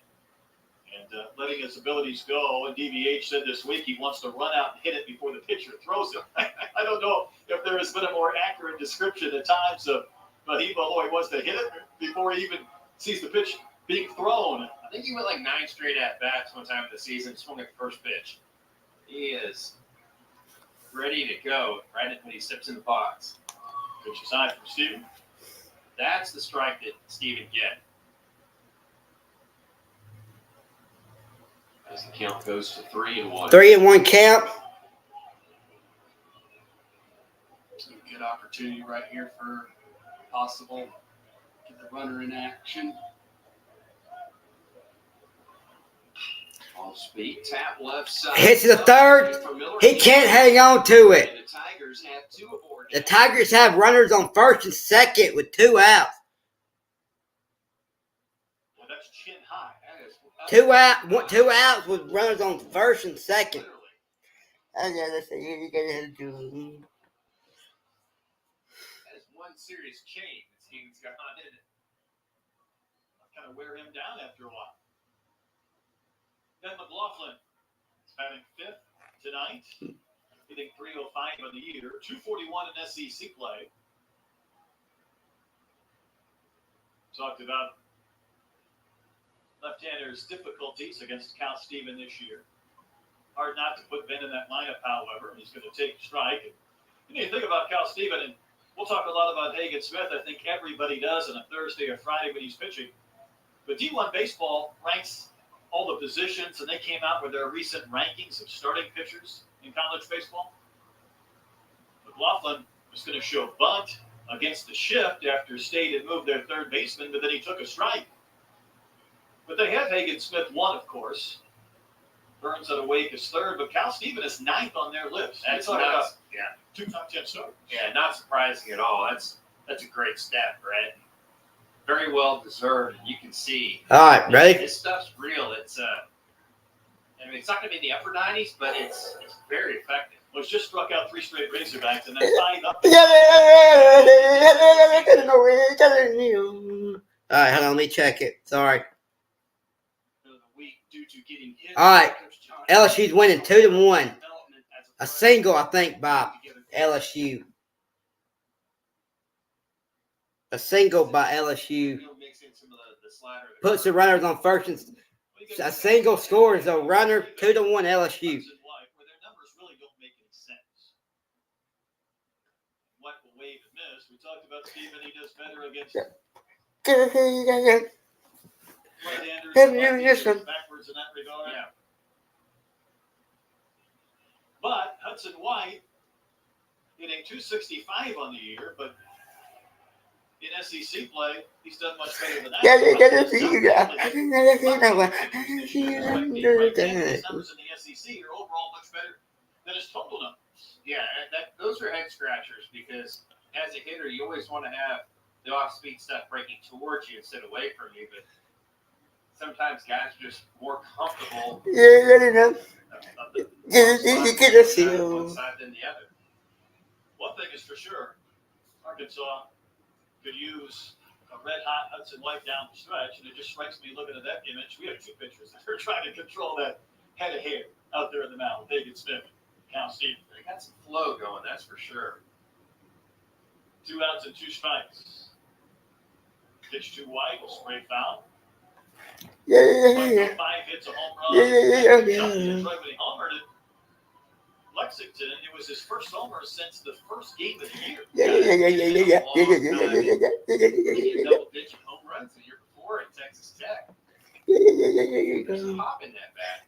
and letting his abilities go. And DVH said this week he wants to run out and hit it before the pitcher throws it. I don't know if there has been a more accurate description at times of Fahiba Loy wants to hit it before he even sees the pitch being thrown. I think he went like 9 straight at-bats one time in the season, swung at the first pitch. He is ready to go right when he steps in the box. Pitch aside from Steven. That's the strike that Steven get. As the count goes to 3-1. 3-1 count. Good opportunity right here for possible get the runner in action. Off speed, tap left side. Hits the third. He can't hang on to it. The Tigers have 2 aboard. The Tigers have runners on first and second with 2 outs. Well, that's chin high. That is 2 outs with runners on first and second. That is one serious change that Steven's got on in it. Kind of wear him down after a while. Ben McLaughlin is batting 5th tonight, hitting .305 on the year, 241 in SEC play. Talked about left-handers' difficulties against Cal Steven this year. Hard not to put Ben in that lineup, however. He's going to take a strike. And you need to think about Cal Steven, and we'll talk a lot about Hagen Smith. I think everybody does on a Thursday or Friday when he's pitching. But D1 Baseball ranks all the positions, and they came out with their recent rankings of starting pitchers in college baseball. McLaughlin was going to show bunt against the shift after State had moved their third baseman, but then he took a strike. But they have Hagen Smith 1, of course. Burns at a Wake is 3rd, but Cal Steven is 9th on their list. That's nuts. Yeah. 2 top 10 starters. Yeah, not surprising at all. That's a great stat, Brett. Very well deserved. You can see. All right, ready? This stuff's real. It's I mean, it's not going to be in the upper 90s, but it's very effective. Well, it's just struck out 3 straight Razorbacks and then 5 up. All right, hold on, let me check it. Sorry. Due to getting hit. All right, LSU's winning 2-1. A single, I think, by LSU. A single by LSU. Puts the runners on first and a single scores a runner 2-1 LSU. Where their numbers really don't make any sense. White will wave and miss. We talked about Steven. He does better against right-handers. Backwards in that regard. Yeah. But Hudson White hitting .265 on the year, but in SEC play, he's done much better than that. His numbers in the SEC are overall much better than his total numbers. Yeah, those are head scratchers because as a hitter, you always want to have the off-speed stuff breaking towards you instead of away from you. But sometimes guys are just more comfortable. One side than the other. One thing is for sure, Arkansas could use a red-hot Hudson White down the stretch, and it just strikes me looking at that image. We have 2 pitchers that are trying to control that head of hair out there in the mound. Hagen Smith, Cal Steven. They got some flow going, that's for sure. 2 outs and 2 strikes. Pitch to White, spray foul. 5 hits, a home run. Right when he homered it, Lexington, and it was his first homer since the first game of the year. Double-digit home runs the year before at Texas Tech. There's a pop in that bat.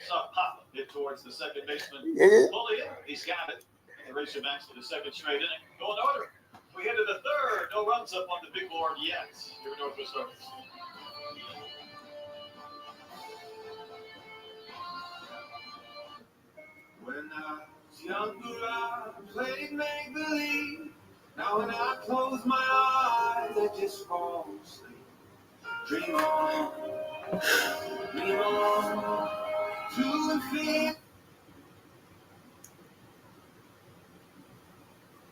Saw Papa get towards the second baseman. Yeah. Fully in. He's got it. And the Razorbacks for the second straight inning. Go in order. We head to the third. No runs up on the big board yet. Here are Northwest Arkansas. When I was younger, I played make-believe. Now when I close my eyes, I just fall asleep. Dream on, to infinity.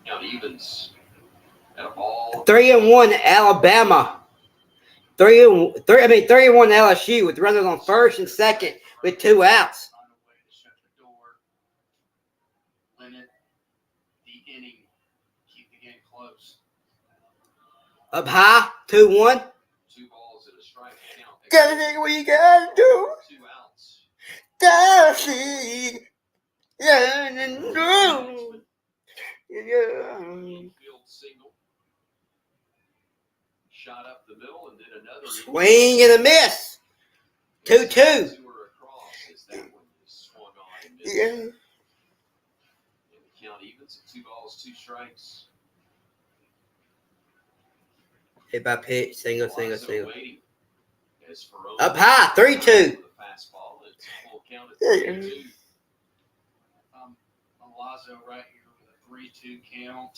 Now evens at a ball. 3-1 Alabama. 3-1 LSU with runners on first and second with 2 outs. On the way to shut the door, limit the inning, keep the game close. Up high, 2-1. 2 balls and a strike count. Gotta think what you gotta do. 2 outs. Gotta see. Yeah. Infield single. Shot up the middle and then another Swing and a miss. 2-2. Two were across as that one is swung on and missed. Yeah. And the count evens at 2 balls, 2 strikes. Hit by pitch, single. Waiting as Ferrone Up high, 3-2. the fastball. It's a full count at 3-2. Milazzo right here with a 3-2 count.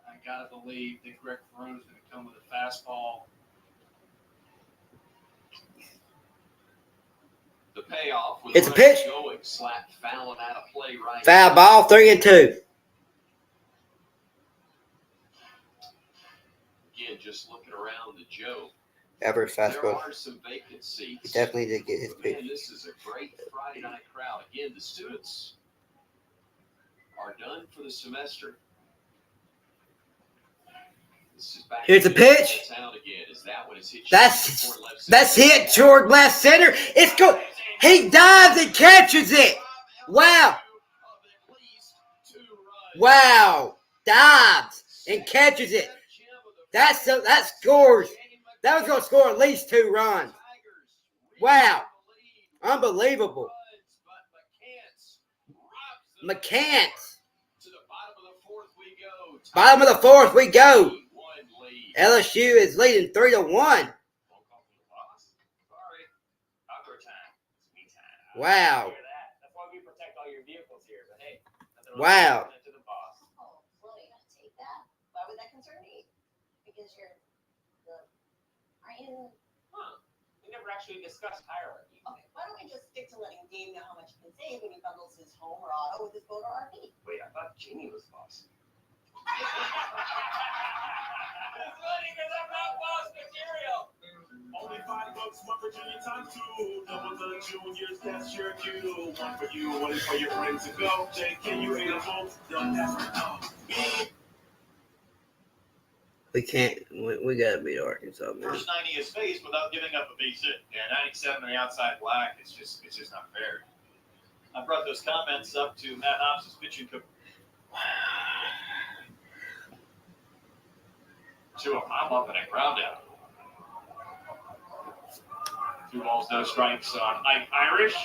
I gotta believe that Greg Ferrone is going to come with a fastball. The payoff was It's a pitch. going, slapped Fallon out of play right. Foul ball, 3-2. Again, just looking around the Joe. Average There fastball. are some vacant seats. He definitely did get his pitch. Man, this is a great Friday night crowd. Again, the students are done for the semester. This is back Here's to a pitch. Town again. Is that one is hit? That's hit toward left center. It's go. He dives and catches it. Wow. Wow. Dives and catches it. That scores. That was going to score at least 2 runs. Wow. Unbelievable. McCants. Bottom of the 4th we go. LSU is leading 3-1. Wow. That's why we protect all your vehicles here. But hey, Wow. to the boss. Oh, well, you're gonna take that. Why would that concern me? Because you're aren't you? We never actually discussed hierarchy. Okay, why don't we just stick to letting Dave know how much he can save when he bundles his home or auto with his boat or RV? Wait, I thought Jeannie was boss. It's funny because I'm not boss material. Only $5, one for Junior times 2. Double the juniors, that's your cue. One for you, one for your friends to go. JK, you ain't a both. Don't ever know. We can't. We gotta beat Arkansas, man. First 90 is faced without giving up a base hit. Yeah, 97 on the outside black. It's just not fair. I brought those comments up to Matt Hobbs' pitching coach. To a pop up and a ground out. 2 balls, no strikes on Irish.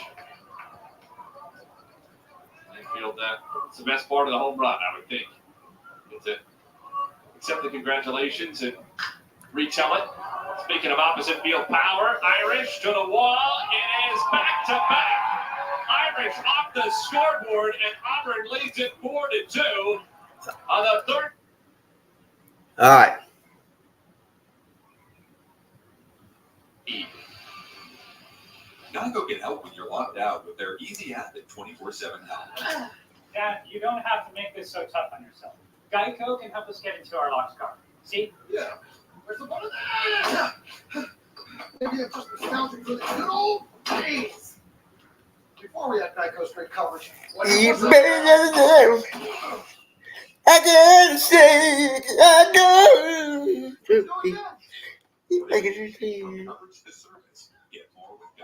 Infield, it's the best part of the home run, I would think. It's it. Accept the congratulations and retell it. Speaking of opposite field power, Irish to the wall. It is back to back. Irish off the scoreboard, and Auburn leads it 4-2 on the third. All right. Gotta go get help when you're locked out with their easy app at 24/7 help. Dad, you don't have to make this so tough on yourself. Geico can help us get into our locked car. See? Yeah. Where's the bullet? Maybe I'm just nostalgic for the good old days. Before we had Geico straight coverage. I can say I know.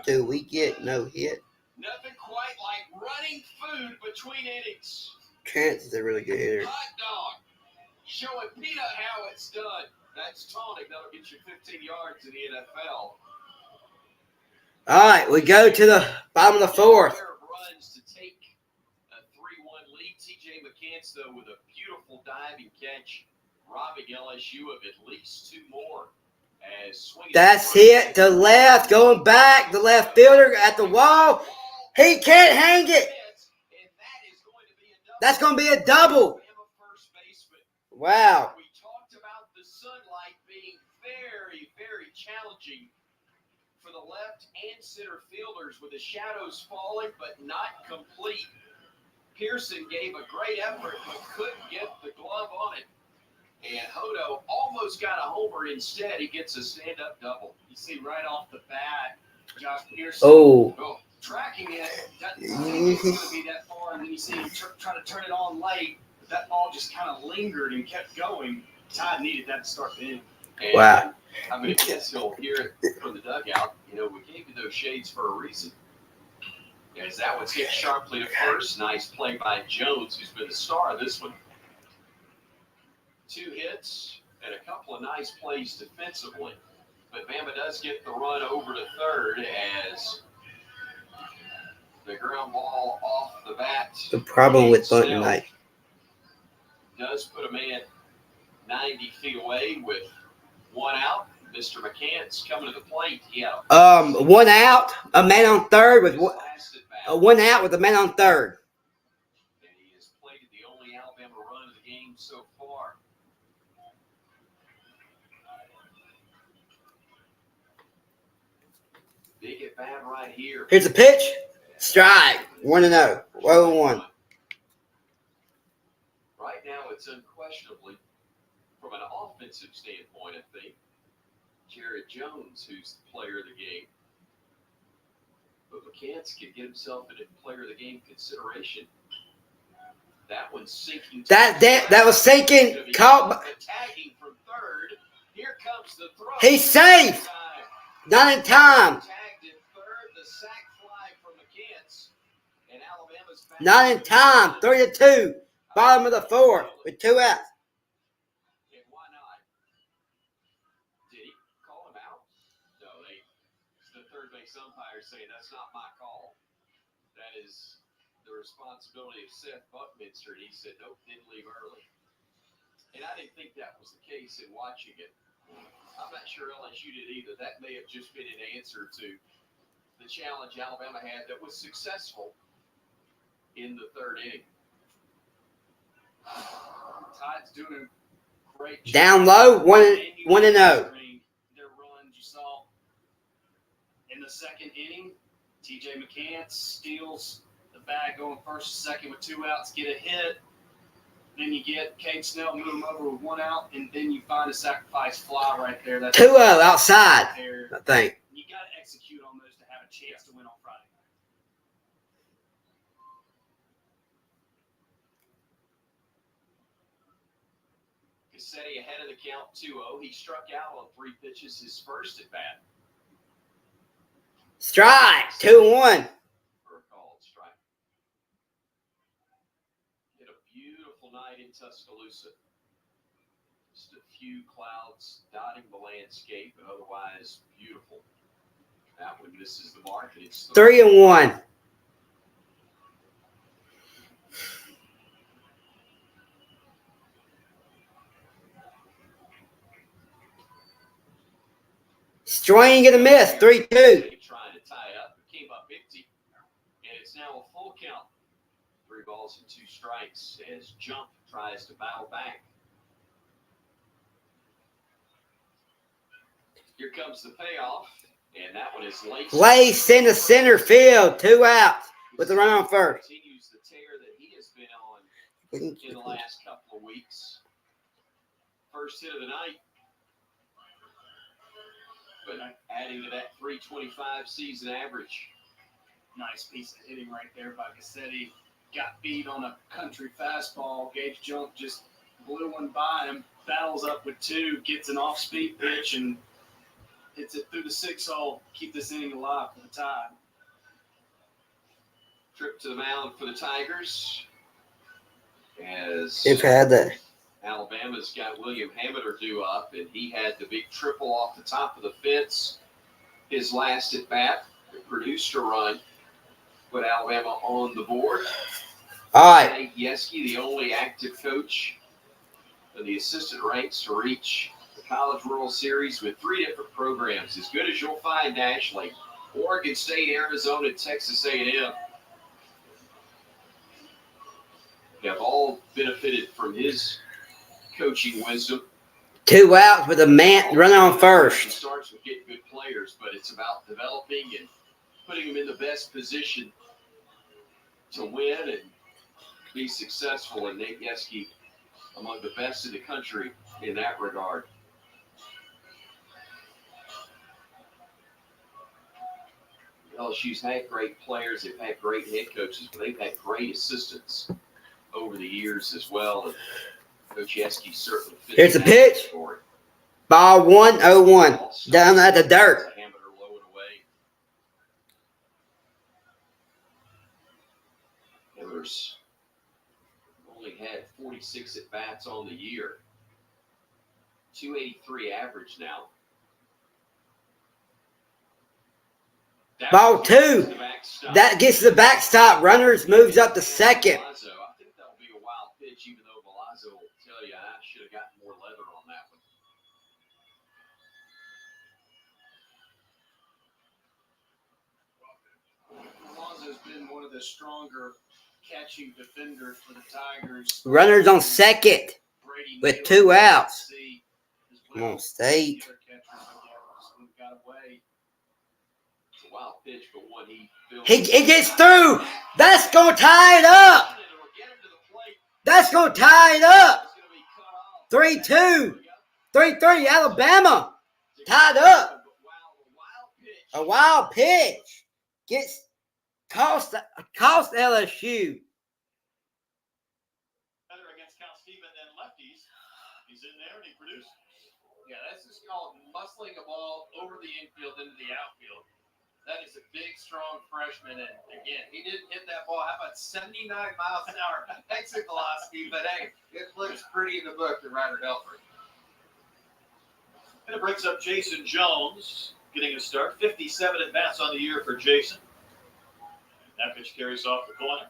Do we get no hit? Nothing quite like running food between innings. Chance is a really good hitter. Hot dog. Showing Peter how it's done. That's tonic. That'll get you 15 yards in the NFL. All right, we go to the bottom of the 4th. runs to take a 3-1 lead. TJ McCants, though, with a beautiful diving catch, robbing LSU of at least 2 more. That's hit to left, going back. The left fielder at the wall. He can't hang it. That's going to be a double. Wow. We talked about the sunlight being very, very challenging for the left and center fielders with the shadows falling, but not complete. Pearson gave a great effort, but couldn't get the glove on it. And Hodo almost got a homer. Instead, he gets a stand-up double. You see right off the bat, Josh Pearson tracking it. Didn't think it was going to be that far, and then you see him try to turn it on late. But that ball just kind of lingered and kept going. Todd needed that to start the inning. Wow. I mean, I guess he'll hear it from the dugout. You know, we gave you those shades for a reason. As that one's hit sharply to first. Nice play by Jones, who's been the star of this one. 2 hits and a couple of nice plays defensively. But Bama does get the run over to third as the ground ball off the bat. The problem with Buck tonight does put a man 90 feet away with 1 out. Mr. McCants coming to the plate. Yeah. 1 out, a man on third with 1 out with a man on third. And he has played the only Alabama run of the game so far. Big at bat right here. Here's a pitch. Strike. 1-0. 0-1. Right now, it's unquestionably, from an offensive standpoint, I think, Jared Jones, who's the player of the game. But McCants can get himself into player of the game consideration. That one's sinking. That was sinking. Caught. Tagging from third. Here comes the throw. He's safe. Not in time. Tagged in third. The sac fly from McCants. And Alabama's back. Not in time. 3-2. Bottom of the 4th with 2 outs. And why not? Did he call him out? No, the third base umpire saying that's not my call. That is the responsibility of Seth Buckminster. And he said, nope, didn't leave early. And I didn't think that was the case in watching it. I'm not sure LSU did either. That may have just been an answer to the challenge Alabama had that was successful in the 3rd inning. Todd's doing a great job. Down low, 1-0. Their runs you saw in the 2nd inning. TJ McCants steals the bag going first, second with 2 outs, get a hit. Then you get Cade Snell, move him over with 1 out, and then you find a sacrifice fly right there. That's 2-0 outside, I think. You got to execute on those to have a chance to win on Friday. Cassetti ahead of the count 2-0. He struck out on 3 pitches his first at bat. Strike. 2-1. Strike. Hit a beautiful night in Tuscaloosa. Just a few clouds dotting the landscape, but otherwise beautiful. That one misses the mark. And it's 3-1. Swing and a miss. 3-2. Trying to tie it up. It came up empty. And it's now a full count. 3 balls and 2 strikes as Jump tries to bow back. Here comes the payoff. And that one is Lace in the center field. 2 outs with the run on first. Continues the tear that he has been on in the last couple of weeks. First hit of the night. But adding to that 325 season average. Nice piece of hitting right there by Cassetti. Got beat on a country fastball. Gage Jump just blew one by him. Battles up with 2. Gets an off-speed pitch and hits it through the 6 hole. Keep this inning alive for the Tide. Trip to the mound for the Tigers. As They've had that. Alabama's got William Hamiter due up, and he had the big triple off the top of the fence. His last at bat, it produced a run. put Alabama on the board. All right. Nate Yeske, the only active coach in the assistant ranks to reach the College World Series with 3 different programs, as good as you'll find nationally: Oregon State, Arizona, and Texas A&M. Have all benefited from his coaching wisdom. 2 outs with a man running on first. It starts with getting good players, but it's about developing and putting them in the best position to win and be successful. And Nate Yeske, among the best in the country in that regard. LSU's had great players, they've had great head coaches, but they've had great assistants over the years as well. And Coach Yeske certainly fits. Here's the that pitch. category. Ball 1-0-1. Down at the dirt. Hammeter low and away. Hammeter's only had 46 at bats on the year. 283 average now. Ball 2. That gets the backstop. Runners moves up to second. I think that'll be a wild pitch, even though Velazzo will tell you I should have gotten more leather on that one. Velazzo's been one of the stronger catching defenders for the Tigers. Runners on second with 2 outs. Come on, State. Wild pitch, but one He gets through. That's going to tie it up. That's going to tie it up. 3-2. 3-3. Alabama tied up. A wild pitch cost LSU. Against Cal Stephen and lefties. He's in there and he produces. Yeah, that's just called muscling a ball over the infield into the outfield. That is a big, strong freshman. And again, he didn't hit that ball. How about 79 miles an hour exit velocity? But hey, it looks pretty in the book to Ryder Helfrich. And it brings up Jason Jones getting a start. 57 at bats on the year for Jason. That pitch carries off the corner.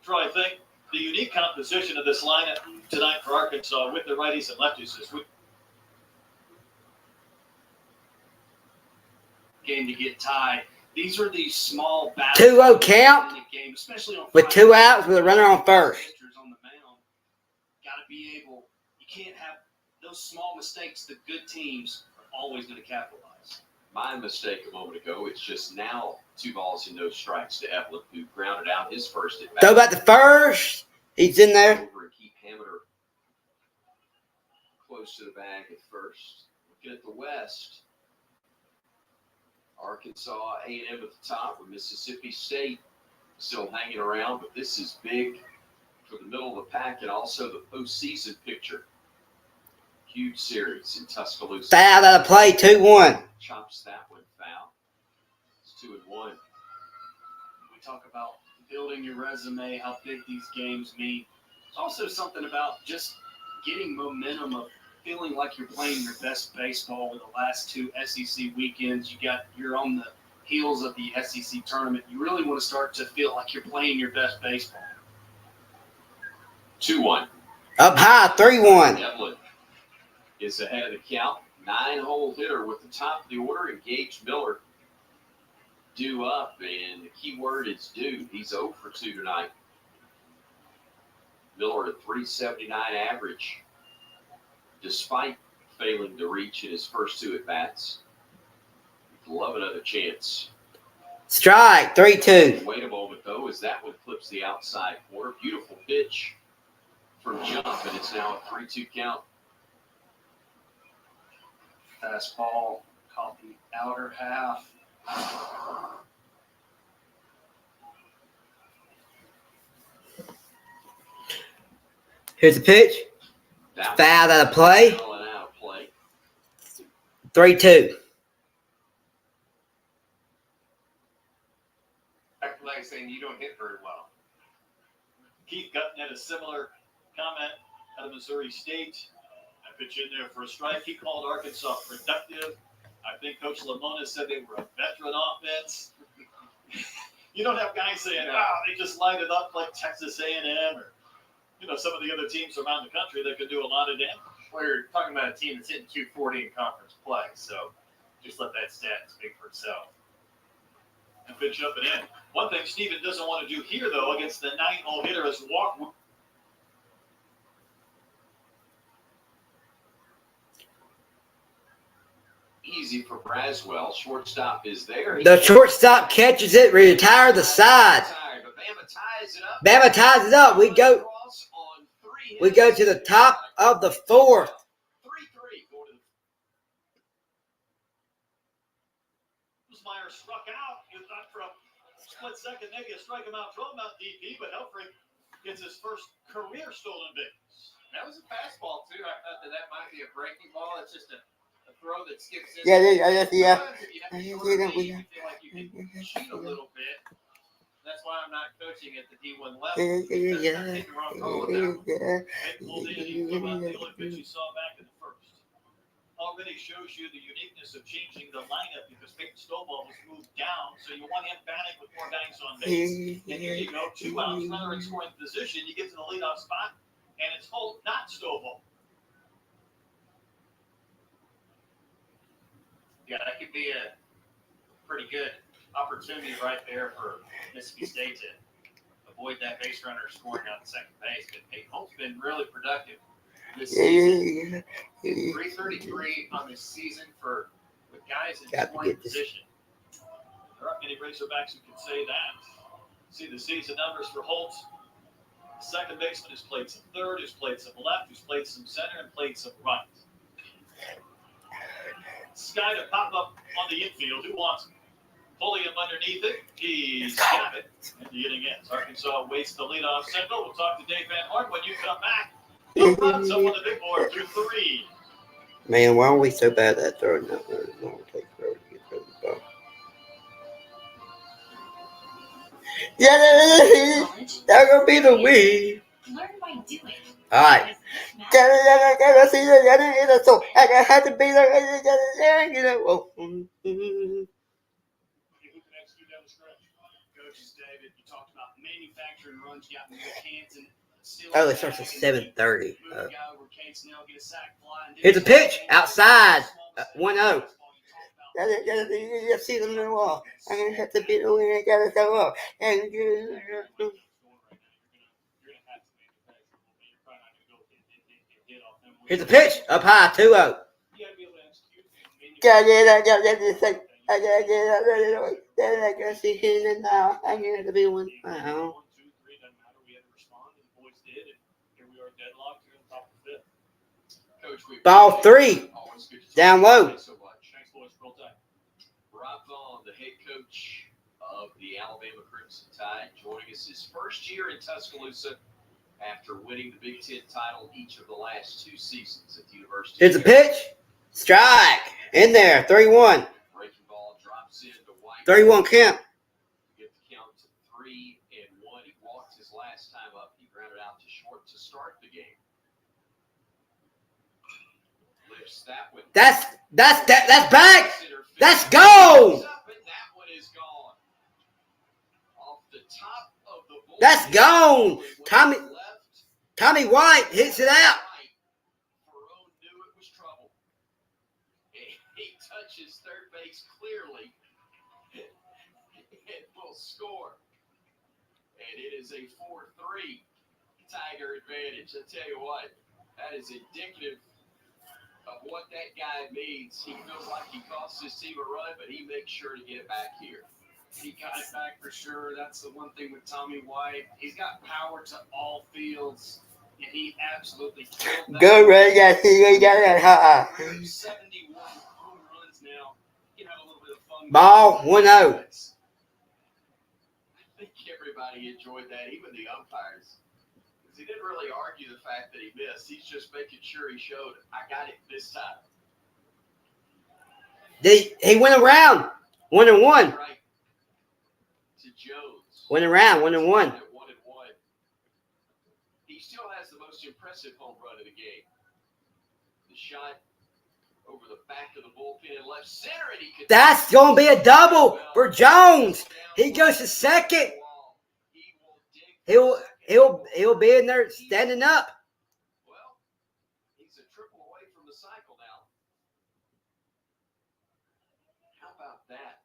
Troy, I think the unique composition of this lineup tonight for Arkansas with the righties and lefties this week. Game to get tied. These are these small battles. 2-0 count in the game, especially on with 2 outs with a runner on first. On the mound. Got to be able. You can't have those small mistakes. The good teams are always going to capitalize. My mistake a moment ago. It's just now 2 balls and no strikes to Evelyn, who grounded out his first at bat. Throw back to first. He's in there. Over and keep Hammeter close to the bag at first. Looking at the West. Arkansas, A&M at the top with Mississippi State still hanging around, but this is big for the middle of the pack and also the postseason picture. Huge series in Tuscaloosa. Foul out of play, 2-1. Chops that one foul. It's 2-1. We talk about building your resume, how big these games mean. It's also something about just getting momentum of feeling like you're playing your best baseball with the last 2 SEC weekends. You're on the heels of the SEC tournament. You really want to start to feel like you're playing your best baseball. 2-1. Up high, 3-1. Evelyn is ahead of the count. 9-hole hitter with the top of the order, and Gage Miller due up, and the key word is due. He's 0 for 2 tonight. Miller at 379 average, despite failing to reach in his first 2 at-bats. Love another chance. Strike, 3-2. Wait a moment, though, as that one clips the outside corner. Beautiful pitch from Jump, and it's now a 3-2 count. Fastball caught the outer half. Here's the pitch. Foul out of play. 3-2. Like saying you don't hit very well. Keith Gutton had a similar comment out of Missouri State. I pitch in there for a strike. He called Arkansas productive. I think Coach Lamona said they were a veteran offense. You don't have guys saying, they just light it up like Texas A&M or, some of the other teams around the country that could do a lot of damage. We're talking about a team that's hitting 240 in conference play, so just let that stat speak for itself. And pitch up and in. One thing Steven doesn't want to do here, though, against the 9-hole hitter is walk. Easy for Braswell. Shortstop is there. The shortstop catches it, retire the side. Bama ties it up. We go to the top of the fourth. Meyer struck out. He thought for a split second, maybe a strike him out, throw him out DP, but Helfrich gets his first career stolen base. That was a fastball, too. I thought that might be a breaking ball. It's just a throw that skips in. Yeah. If you have to feel like you can cheat a little bit. That's why I'm not coaching at the D1 level. Because I'm taking the wrong call with that. He pulled in, he flew out the only pitch he saw back in the first. Already shows you the uniqueness of changing the lineup because Peyton Stovall was moved down, so you want him batting with more guys on base. And here you go, 2 outs, runner in scoring position. You get to the leadoff spot, and it's Holt, not Stovall. Yeah, that could be a pretty good opportunity right there for Mississippi State to avoid that base runner scoring on second base. But hey, Holt's been really productive this season. 333 on the season with guys in scoring position. There aren't many Razorbacks who can say that. See the season numbers for Holt. The second baseman has played some third, has played some left, has played some center, and played some right. Sky to pop up on the infield. Who wants him? Pulling him underneath it. He's got it. And the inning ends. Arkansas waits the leadoff single. We'll talk to Dave Van Horn when you come back. No runs up on the big board through 3. Man, why are we so bad at throwing that long take throw to get rid of the ball? Yeah, that's gonna be the win. Learn by doing. All right. So I had to be there. Coaches, David, you talked about manufacturing runs. You got cans and Oh, it starts at 7:30. Here's a pitch outside. 1-0. See them in the wall. I'm gonna have to beat the winner. I gotta go up. Here's a pitch up high. 2-0. Got it. I got this thing. I gotta get it. Then I gotta see him now. I'm gonna have to be one. Ball 3. Down low. Rob Vaughn, the head coach of the Alabama Crimson Tide, joining us his first year in Tuscaloosa after winning the Big Ten title each of the last 2 seasons at the University. Here's a pitch. Strike. In there. 3-1. Breaking ball drops in to White. 3-1 count. Get the count to 3-1. He walked his last time up. He grounded out to short to start the game. Lifts that one. That's back. That's gone. That one is gone. Off the top of the board. That's gone. Tommy White hits it out. Ferrone knew it was trouble. He touches third base clearly. It will score. And it is a 4-3 Tiger advantage. I tell you what, that is indicative of what that guy means. He feels like he cost his team a run, but he makes sure to get it back here. He got it back for sure. That's the one thing with Tommy White. He's got power to all fields, and he absolutely killed that. Go, Ray. I see you got that high. 71 home runs now. You can have a little bit of fun. Ball 1-0. I think everybody enjoyed that, even the umpires. Because he didn't really argue the fact that he missed. He's just making sure he showed, I got it this time. He went around. 1-1. Right to Jones. Went around. 1-1. At 1-1. He still has the most impressive home run of the game. The shot over the back of the bullpen in left center, and he could. That's going to be a double for Jones. He goes to second. He'll be in there standing up. Well, he's a triple away from the cycle now. How about that?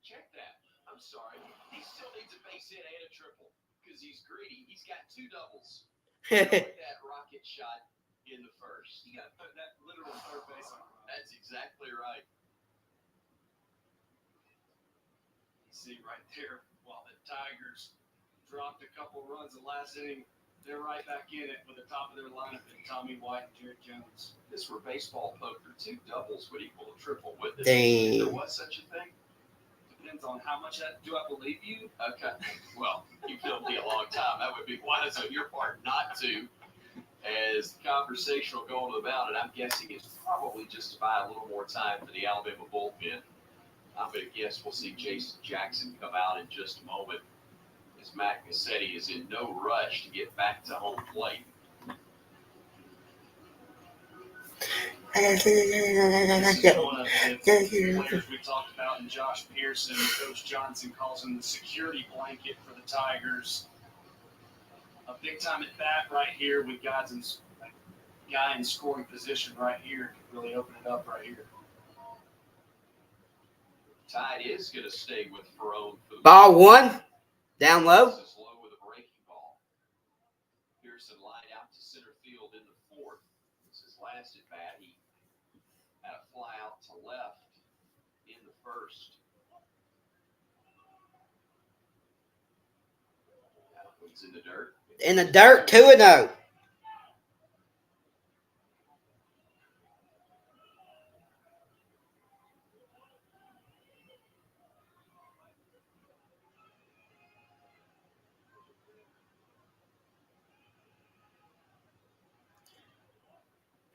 Check that. I'm sorry. He still needs a base hit and a triple because he's greedy. He's got 2 doubles. That rocket shot in the first. You got to put that literal third base on. That's exactly right. You see right there, while the Tigers dropped a couple runs the last inning, they're right back in it with the top of their lineup in Tommy White and Jared Jones. If this were baseball poker, 2 doubles would equal a triple, wouldn't it? Dang. If there was such a thing. Depends on how much that. Do I believe you? Okay. Well, you've known me a long time. That would be wise on your part not to. As the conversation will go on about it, I'm guessing it's probably just to buy a little more time for the Alabama bullpen. I'm going to guess we'll see Jason Jackson come out in just a moment, as Matt Cassetti is in no rush to get back to home plate. This is one of the players we talked about in Josh Pearson. Coach Johnson calls him the security blanket for the Tigers. A big time at bat right here with guys guy in scoring position right here could really open it up right here. Tide is going to stay with Ferrone for the Ball 1, down low. This is low with a breaking ball. Pearson lined out to center field in the 4th. This is last at bat. He had a fly out to left in the 1st. That one's in the dirt. In the dirt, 2-0.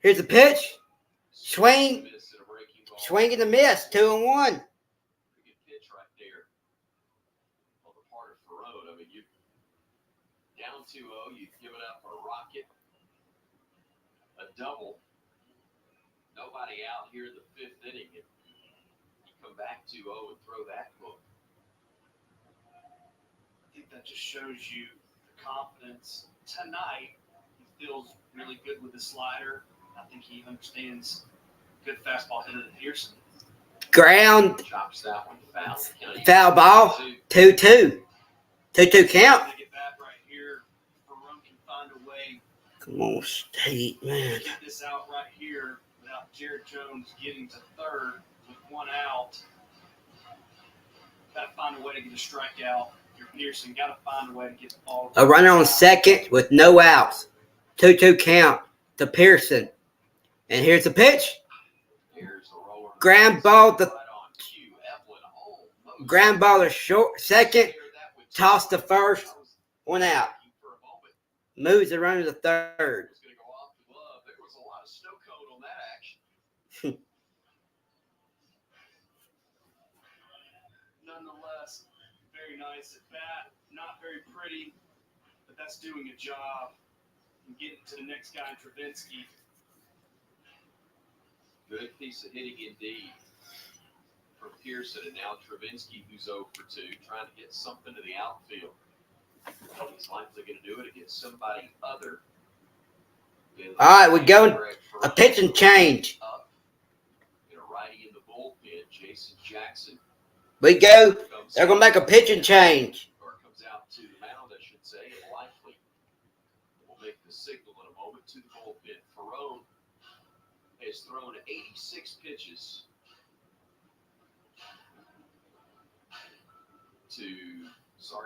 Here's a pitch. Swing. Swing and a miss. 2-1. Good pitch right there on the part of Ferrone. I mean, you down 2-0, you've given up a rocket, a double, nobody out here in the 5th inning, and you come back 2-0 and throw that hook. I think that just shows you the confidence. Tonight, he feels really good with the slider. I think he understands good fastball hitter than Pearson. Ground. Chops that one foul. Foul ball. 2-2. 2-2 count. Get that right here. Ferrone can find a way. Come on, State, man. Get this out right here without Jared Jones getting to 3rd with 1 out. Got to find a way to get a strikeout. Your Pearson got to find a way to get the ball. A runner on second with no outs. 2-2 count to Pearson. And here's the pitch. Ground ball to short. Second. Toss to first. 1 out. Moves the runner to 3rd. There was a lot of snow cone on that action. Nonetheless, very nice at bat. Not very pretty, but that's doing a job. And getting to the next guy, Travinsky. Good piece of hitting indeed from Pearson, and now Travinsky, who's 0 for 2, trying to get something to the outfield. He's likely going to do it against somebody other. All right, we go a pitching change. Up in a righty in the bullpen, Jason Jackson. We go. They're going to make a pitching change. Or comes out to the mound, I should say, and likely will make the signal in a moment to the bullpen. Ferrone has thrown 86 pitches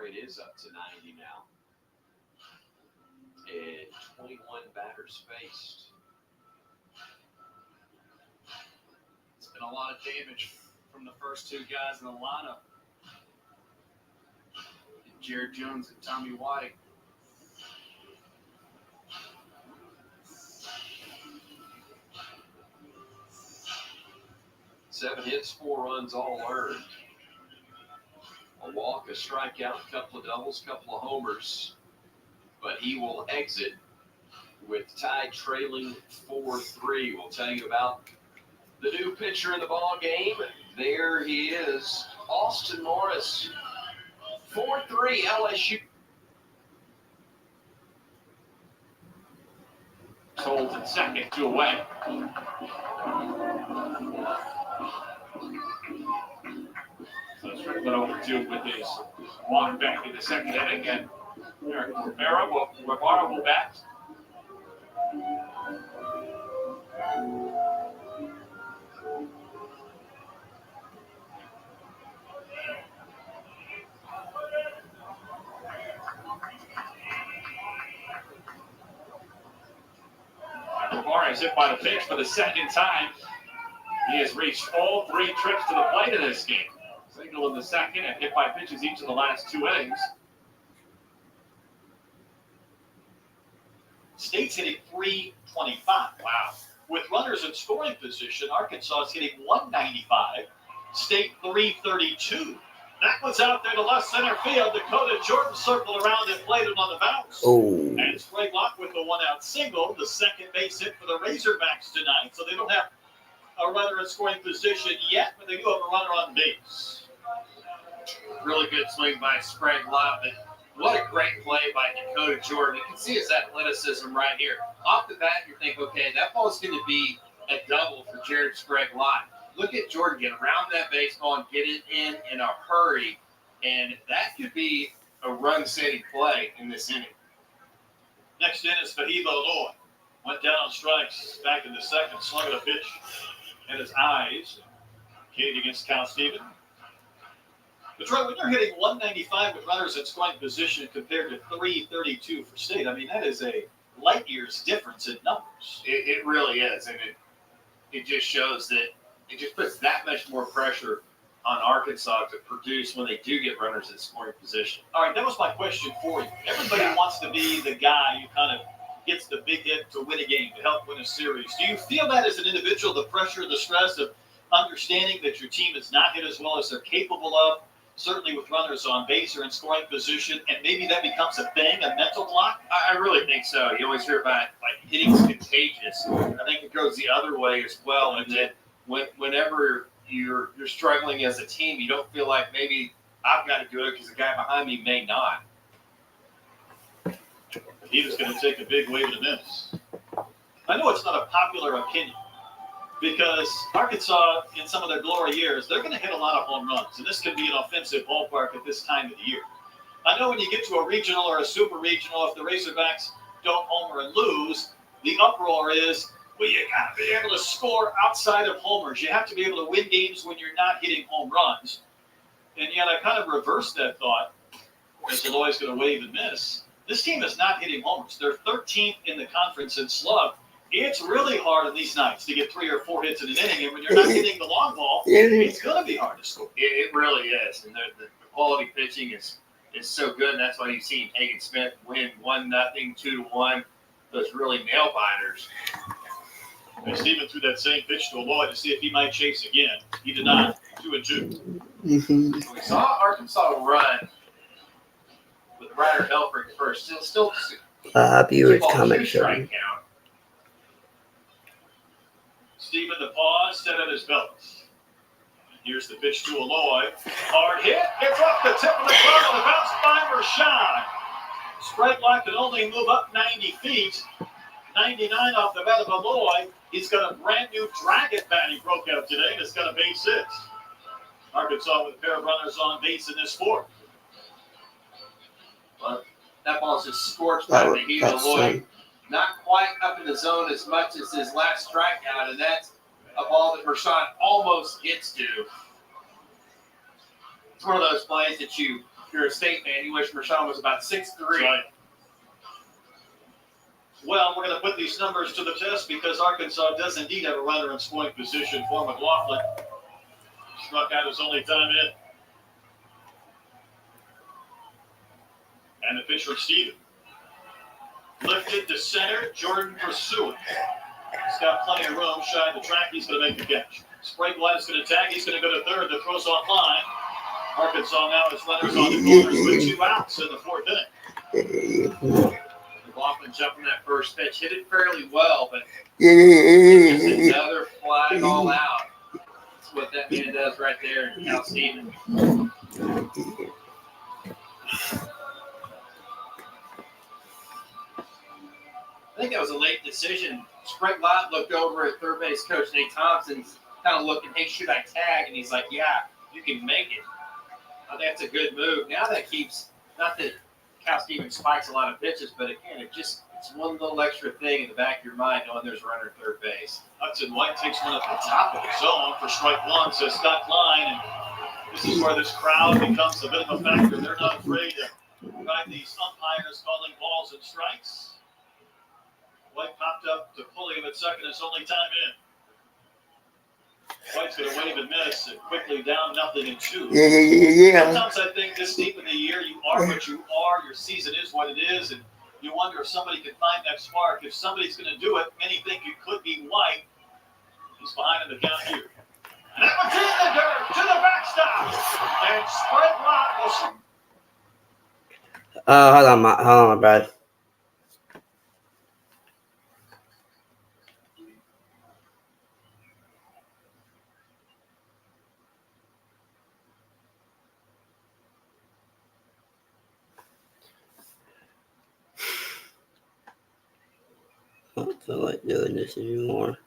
it is up to 90 now. And 21 batters faced. It's been a lot of damage from the first two guys in the lineup. Jared Jones and Tommy White. Seven hits, 4 runs, all earned. A walk, a strikeout, a couple of doubles, a couple of homers. But he will exit with Tide trailing 4-3. We'll tell you about the new pitcher in the ball game. There he is, Austin Morris. 4-3 LSU. Holds at second, 2 away. So Strickland over 2 with his walk back in the second inning, and Eric Rivera will bat. Rivera is hit by the pitch for the second time. He has reached all 3 trips to the plate in this game. Single in the second and hit by pitches each of the last 2 innings. State's hitting .325. Wow. With runners in scoring position, Arkansas is hitting .195. State .332. That was out there to left center field. Dakota Jordan circled around and played it on the bounce. Oh. And Sprague Locke with the 1-out single, the second base hit for the Razorbacks tonight. So they don't have a runner in scoring position yet, but they do have a runner on base. Really good swing by Sprague Locke, but what a great play by Dakota Jordan. You can see his athleticism right here. Off the bat, you think, okay, that ball's going to be a double for Jared Sprague Locke. Look at Jordan get around that baseball and get it in a hurry, and that could be a run-saving play in this inning. Next in is Fahiba Lloyd. Went down on strikes back in the second, slung at a pitch in his eyes. Kate against Cal Stephen. But Troy, when you're hitting .195 with runners in scoring position compared to .332 for State, I mean, that is a light years difference in numbers. It really is, and it just shows that it just puts that much more pressure on Arkansas to produce when they do get runners in scoring position. All right, that was my question for you. Everybody wants to be the guy who kind of gets the big hit to win a game, to help win a series. Do you feel that as an individual, the pressure, the stress of understanding that your team is not hit as well as they're capable of, certainly with runners on base or in scoring position, and maybe that becomes a thing, a mental block? I really think so. You always hear about, like, hitting's contagious. I think it goes the other way as well, and that whenever you're struggling as a team, you don't feel like maybe I've got to do it because the guy behind me may not. He was going to take a big wave to miss. I know it's not a popular opinion because Arkansas, in some of their glory years, they're going to hit a lot of home runs, and this could be an offensive ballpark at this time of the year. I know when you get to a regional or a super regional, if the Razorbacks don't homer and lose, the uproar is, well, you got to be able to score outside of homers. You have to be able to win games when you're not hitting home runs. And yet I kind of reversed that thought, as Eloy's going to wave and miss. This team is not hitting homers. They're 13th in the conference in slug. It's really hard on these nights to get 3 or 4 hits in an inning, and when you're not hitting the long ball, it's going to be hard to score. It really is, and the quality pitching is so good, and that's why you've seen Hagen Smith win 1-0, 2-1. Those really nail biters. And Stephen threw that same pitch to Eloy to see if he might chase again. He did not. 2-2. We saw Arkansas run with Ryder Helfrich first. Still viewers comment showing. Stephen, the pause, set at his belt. Here's the pitch to Eloy. Hard hit. It's off the tip of the glove and bounced by Rashad. Sprague Locke can only move up 90 feet. 99 off the bat of Eloy. He's got a brand new dragon bat he broke out today, and it's got a base hit. Arkansas with a pair of runners on base in this fourth. Well, that ball's just scorched by the heat of Eloy. Not quite up in the zone as much as his last strikeout, and that's a ball that Rashawn almost gets to. It's one of those plays that you're a State fan, you wish Rashawn was about 6'3". Right. Well, we're going to put these numbers to the test because Arkansas does indeed have a runner in scoring position for McLaughlin. Struck out his only time in. And the pitcher, Steven. Lifted to center, Jordan pursuing. He's got plenty of room, shy of the track, he's going to make the catch. Sprague Locke is going to tag, he's going to go to third, the throw's on line. Arkansas now has runners on the corners with 2 outs in the fourth inning. off and jump on that first pitch. Hit it fairly well, but Yeah. just another flag all out. That's what that man does right there, Cal Stevens. I think that was a late decision. Sprint Lott looked over at third base coach Nate Thompson, kind of looking, hey, should I tag? And he's like, yeah, you can make it. I think that's a good move. Now that keeps, not that Cal Stevens spikes a lot of pitches, but again, it's one little extra thing in the back of your mind knowing there's a runner at third base. Hudson White takes one at the top of the zone for strike one, says Scott Klein. And this is where this crowd becomes a bit of a factor. They're not afraid to guide these umpires calling balls and strikes. White popped up to Pulliam at second, his only time in. White's going to wave and miss, and quickly down 0-2. Yeah. Sometimes I think this deep in the year, you are what you are. Your season is what it is, and you wonder if somebody can find that spark. If somebody's going to do it, many think it could be White. He's behind in the count here. And that one's in the dirt to the backstop, and Sprint Lott will. Hold on, bud. I don't feel like doing this anymore.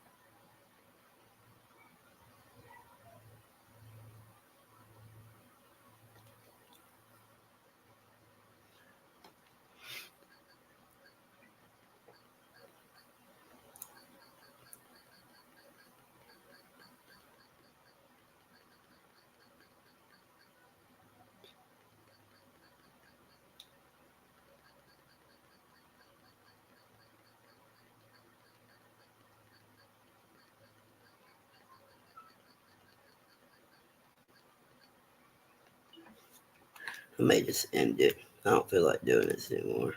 I may just end it. I don't feel like doing this anymore.